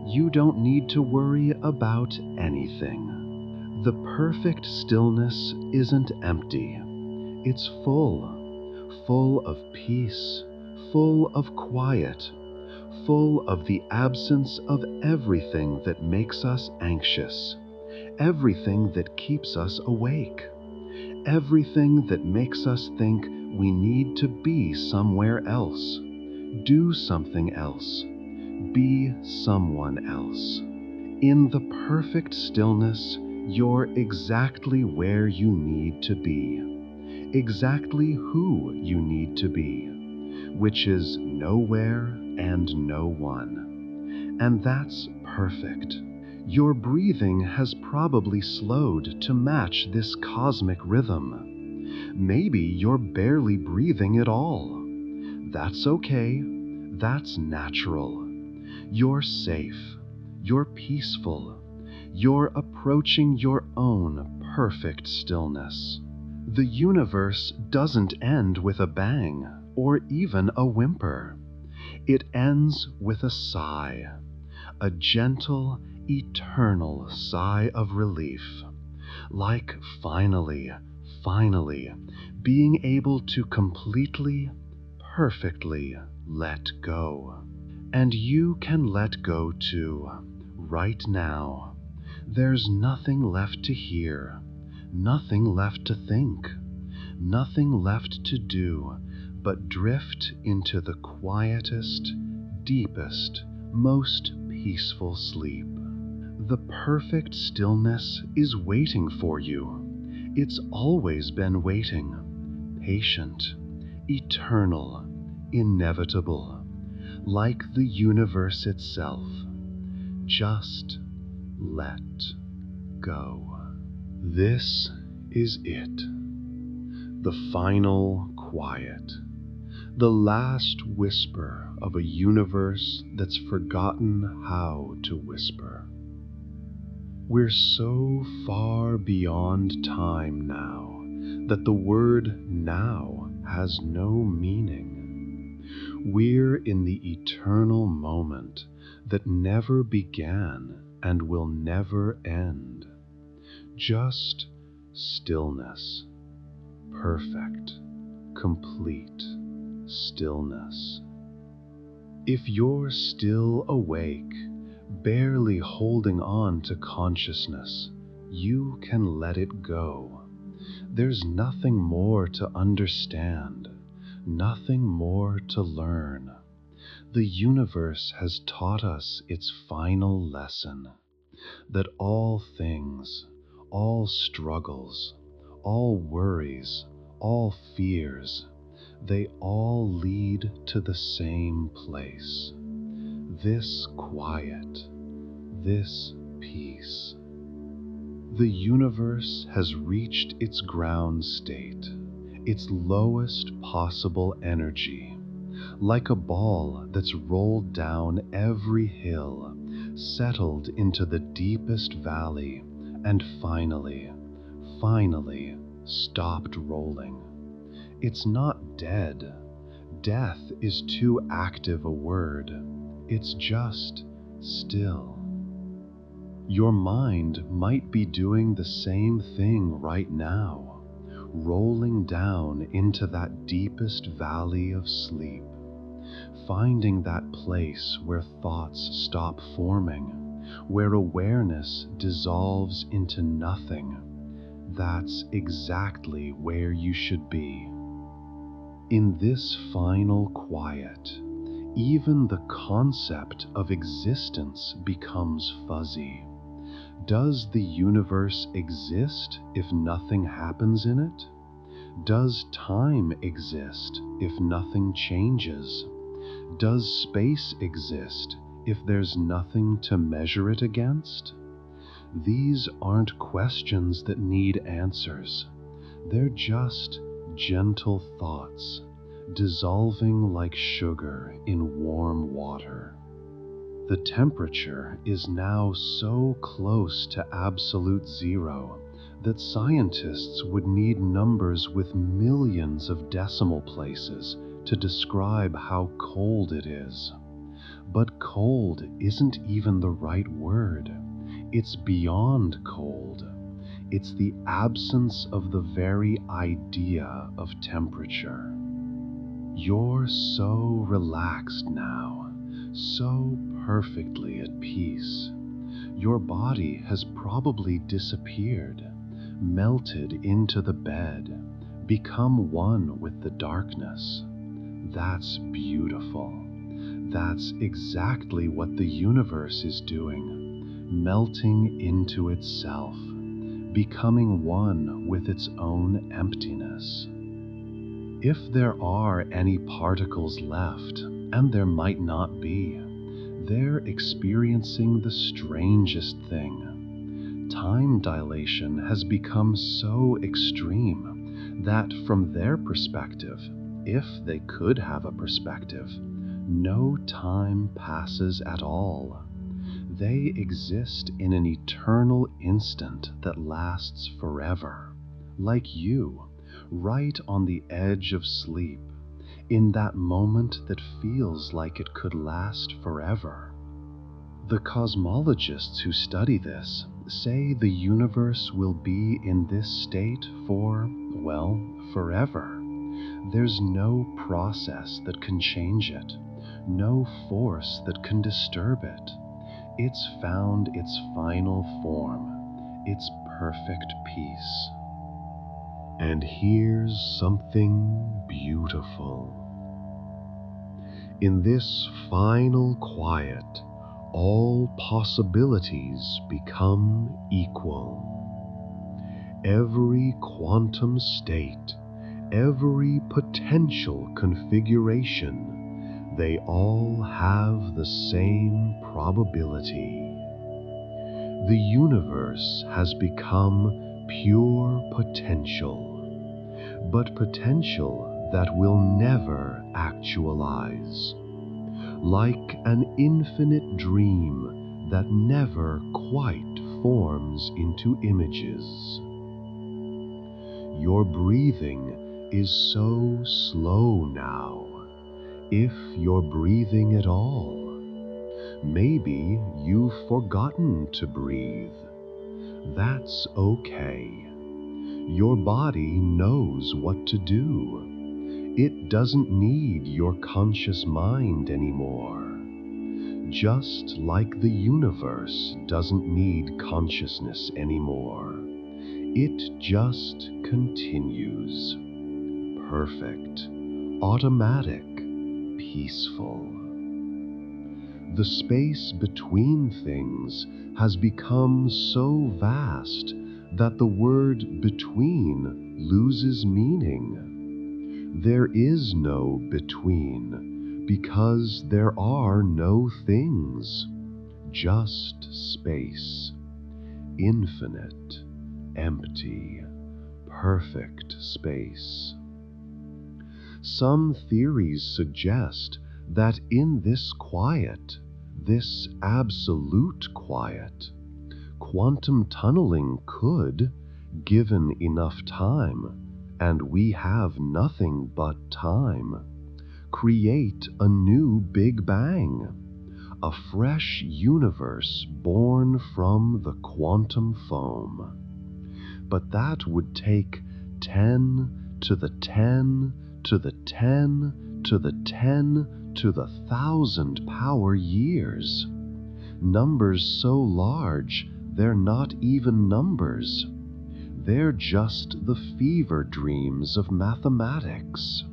You don't need to worry about anything. The perfect stillness isn't empty. It's full, full of peace, full of quiet, full of the absence of everything that makes us anxious, everything that keeps us awake, everything that makes us think we need to be somewhere else, do something else, be someone else. In the perfect stillness, you're exactly where you need to be, exactly who you need to be, which is nowhere and no one. And that's perfect. Your breathing has probably slowed to match this cosmic rhythm. Maybe you're barely breathing at all. That's okay. That's natural. You're safe. You're peaceful. You're approaching your own perfect stillness. The universe doesn't end with a bang or even a whimper. It ends with a sigh, a gentle, eternal sigh of relief, like finally, finally being able to completely, perfectly let go. And you can let go too, right now. There's nothing left to hear, nothing left to think, nothing left to do but drift into the quietest, deepest, most peaceful sleep. The perfect stillness is waiting for you. It's always been waiting, patient, eternal, inevitable, like the universe itself. Just let go. This is it, the final quiet, the last whisper of a universe that's forgotten how to whisper. We're so far beyond time now that the word now has no meaning. We're in the eternal moment that never began and will never end. Just stillness, perfect, complete stillness. If you're still awake, barely holding on to consciousness, you can let it go. There's nothing more to understand, nothing more to learn. The universe has taught us its final lesson, that all things, all struggles, all worries, all fears, they all lead to the same place. This quiet, this peace. The universe has reached its ground state, its lowest possible energy, like a ball that's rolled down every hill, settled into the deepest valley, and finally stopped rolling. It's not dead. Death is too active a word. It's just still. Your mind might be doing the same thing right now, rolling down into that deepest valley of sleep, finding that place where thoughts stop forming, where awareness dissolves into nothing. That's exactly where you should be. In this final quiet, even the concept of existence becomes fuzzy. Does the universe exist if nothing happens in it? Does time exist if nothing changes? Does space exist if there's nothing to measure it against? These aren't questions that need answers. They're just gentle thoughts, dissolving like sugar in warm water. The temperature is now so close to absolute zero that scientists would need numbers with millions of decimal places to describe how cold it is. But cold isn't even the right word. It's beyond cold. It's the absence of the very idea of temperature. You're so relaxed now, so perfectly at peace. Your body has probably disappeared, melted into the bed, become one with the darkness. That's beautiful. That's exactly what the universe is doing, melting into itself, becoming one with its own emptiness. If there are any particles left, and there might not be, they're experiencing the strangest thing. Time dilation has become so extreme that from their perspective, if they could have a perspective, no time passes at all. They exist in an eternal instant that lasts forever, like you, right on the edge of sleep, in that moment that feels like it could last forever. The cosmologists who study this say the universe will be in this state for, well, forever. There's no process that can change it, no force that can disturb it. It's found its final form, its perfect peace. And here's something beautiful. In this final quiet, all possibilities become equal. Every quantum state, every potential configuration, they all have the same probability. The universe has become pure potential, but potential that will never actualize, like an infinite dream that never quite forms into images. Your breathing is so slow now, if you're breathing at all. Maybe you've forgotten to breathe. That's okay. Your body knows what to do. It doesn't need your conscious mind anymore. Just like the universe doesn't need consciousness anymore. It just continues. Perfect, automatic, peaceful. The space between things has become so vast that the word between loses meaning. There is no between because there are no things, just space, infinite, empty, perfect space. Some theories suggest that in this quiet, this absolute quiet, quantum tunneling could, given enough time, and we have nothing but time, create a new Big Bang, a fresh universe born from the quantum foam. But that would take 10 to the 10 to the 10 to the 10 to the 1,000 power years. Numbers so large, they're not even numbers. They're just the fever dreams of mathematics.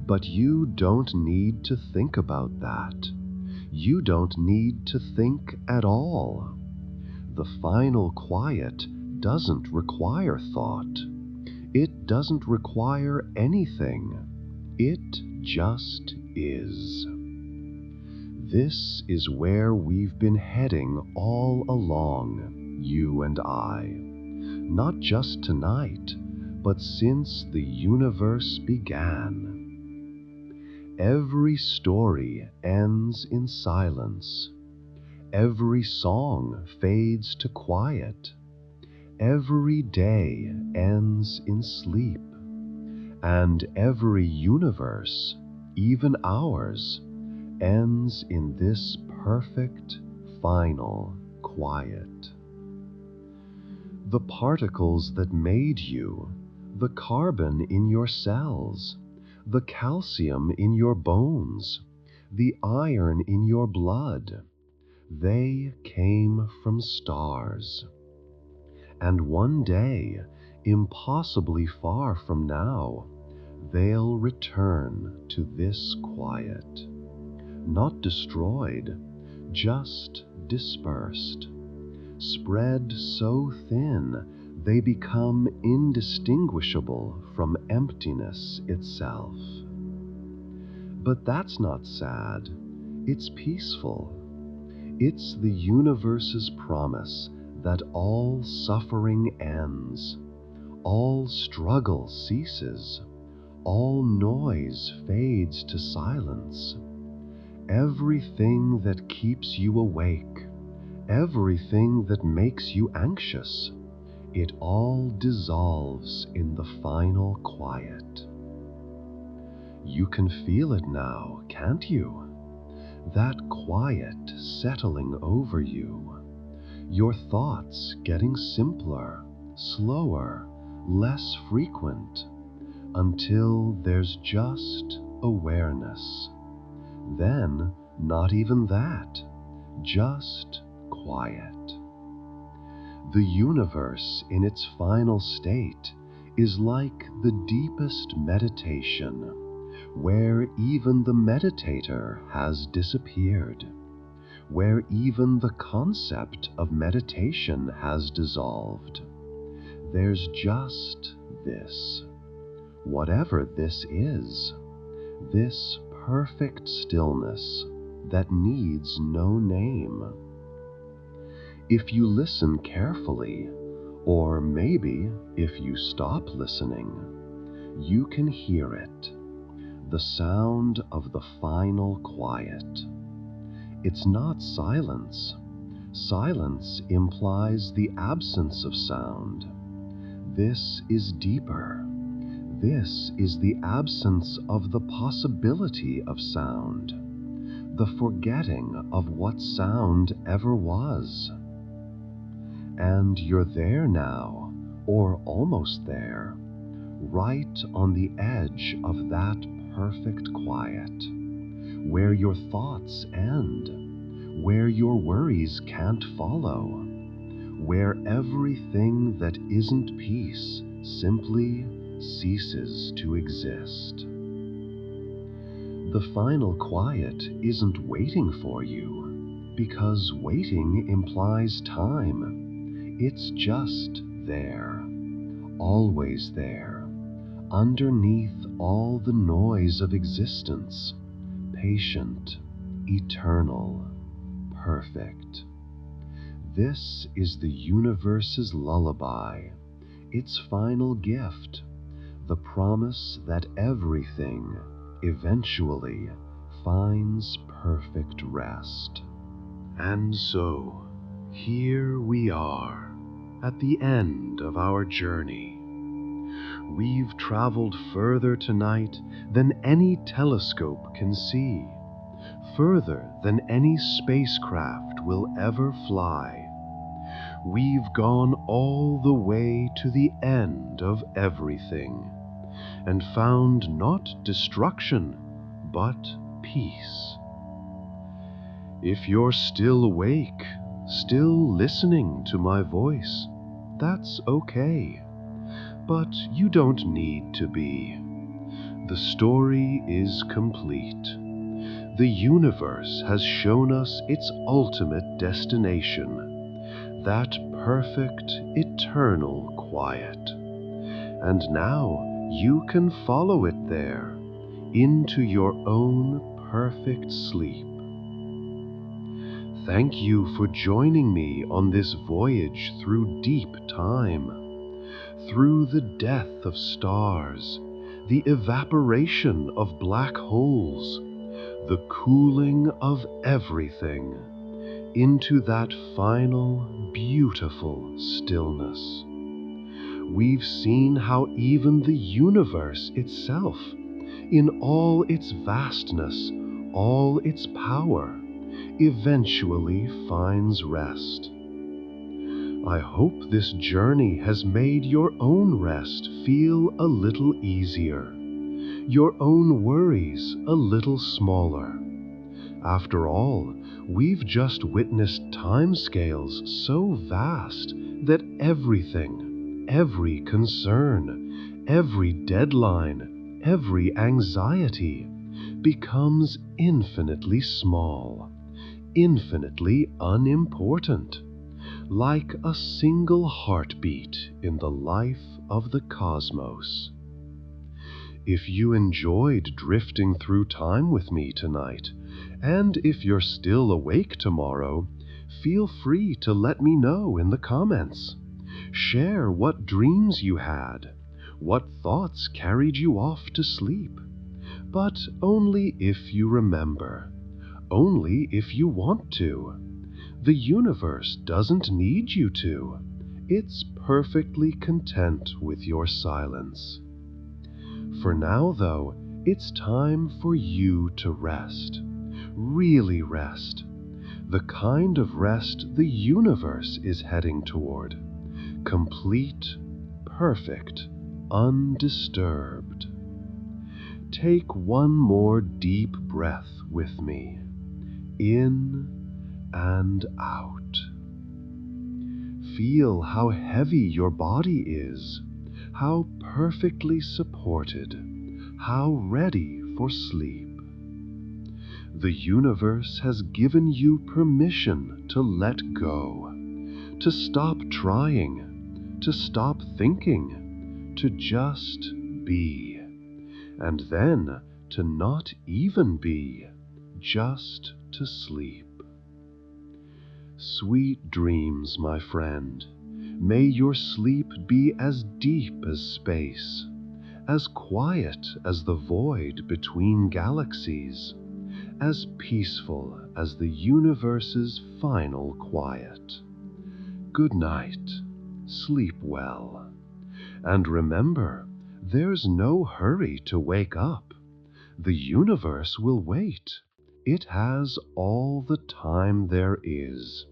But you don't need to think about that. You don't need to think at all. The final quiet doesn't require thought. It doesn't require anything. It just is. This is where we've been heading all along, you and I. Not just tonight, but since the universe began. Every story ends in silence. Every song fades to quiet. Every day ends in sleep. And every universe, even ours, ends in this perfect, final quiet. The particles that made you, the carbon in your cells, the calcium in your bones, the iron in your blood, they came from stars. And one day, impossibly far from now, they'll return to this quiet. Not destroyed, just dispersed. Spread so thin, they become indistinguishable from emptiness itself. But that's not sad. It's peaceful. It's the universe's promise that all suffering ends, all struggle ceases, all noise fades to silence. Everything that keeps you awake, everything that makes you anxious, it all dissolves in the final quiet. You can feel it now, can't you? That quiet settling over you. Your thoughts getting simpler, slower, less frequent, until there's just awareness. Then, not even that, just quiet. The universe in its final state is like the deepest meditation, where even the meditator has disappeared, where even the concept of meditation has dissolved. There's just this, whatever this is, this perfect stillness that needs no name. If you listen carefully, Or maybe, if you stop listening, you can hear it, the sound of the final quiet. It's not silence. Silence implies the absence of sound. This is deeper. This is the absence of the possibility of sound, the forgetting of what sound ever was. And you're there now, or almost there, right on the edge of that perfect quiet, where your thoughts end, where your worries can't follow, where everything that isn't peace simply ceases to exist. The final quiet isn't waiting for you, because waiting implies time. It's just there, always there, underneath all the noise of existence, patient, eternal, perfect. This is the universe's lullaby, its final gift, the promise that everything eventually finds perfect rest. And so, here we are, at the end of our journey. We've traveled further tonight than any telescope can see, further than any spacecraft will ever fly. We've gone all the way to the end of everything, and found not destruction, but peace. If you're still awake, still listening to my voice, that's okay. But you don't need to be. The story is complete. The universe has shown us its ultimate destination, that perfect, eternal quiet. And now you can follow it there, into your own perfect sleep. Thank you for joining me on this voyage through deep time, through the death of stars, the evaporation of black holes, the cooling of everything, into that final, beautiful stillness. We've seen how even the universe itself, in all its vastness, all its power, eventually finds rest. I hope this journey has made your own rest feel a little easier, your own worries a little smaller. After all, we've just witnessed timescales so vast that everything, every concern, every deadline, every anxiety becomes infinitely small, infinitely unimportant, like a single heartbeat in the life of the cosmos. If you enjoyed drifting through time with me tonight, and if you're still awake tomorrow, feel free to let me know in the comments. Share what dreams you had, what thoughts carried you off to sleep. But only if you remember, only if you want to. The universe doesn't need you to. It's perfectly content with your silence. For now, though, it's time for you to rest. Really rest. The kind of rest the universe is heading toward. Complete, perfect, undisturbed. Take one more deep breath with me. In and out. Feel how heavy your body is, how perfectly supported, how ready for sleep. The universe has given you permission to let go, to stop trying, to stop thinking, to just be, and then to not even be, just to sleep. Sweet dreams, my friend. May your sleep be as deep as space, as quiet as the void between galaxies, as peaceful as the universe's final quiet. Good night. Sleep well. And remember, there's no hurry to wake up. The universe will wait. It has all the time there is,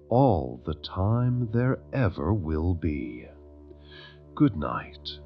all the time there ever will be. Good night.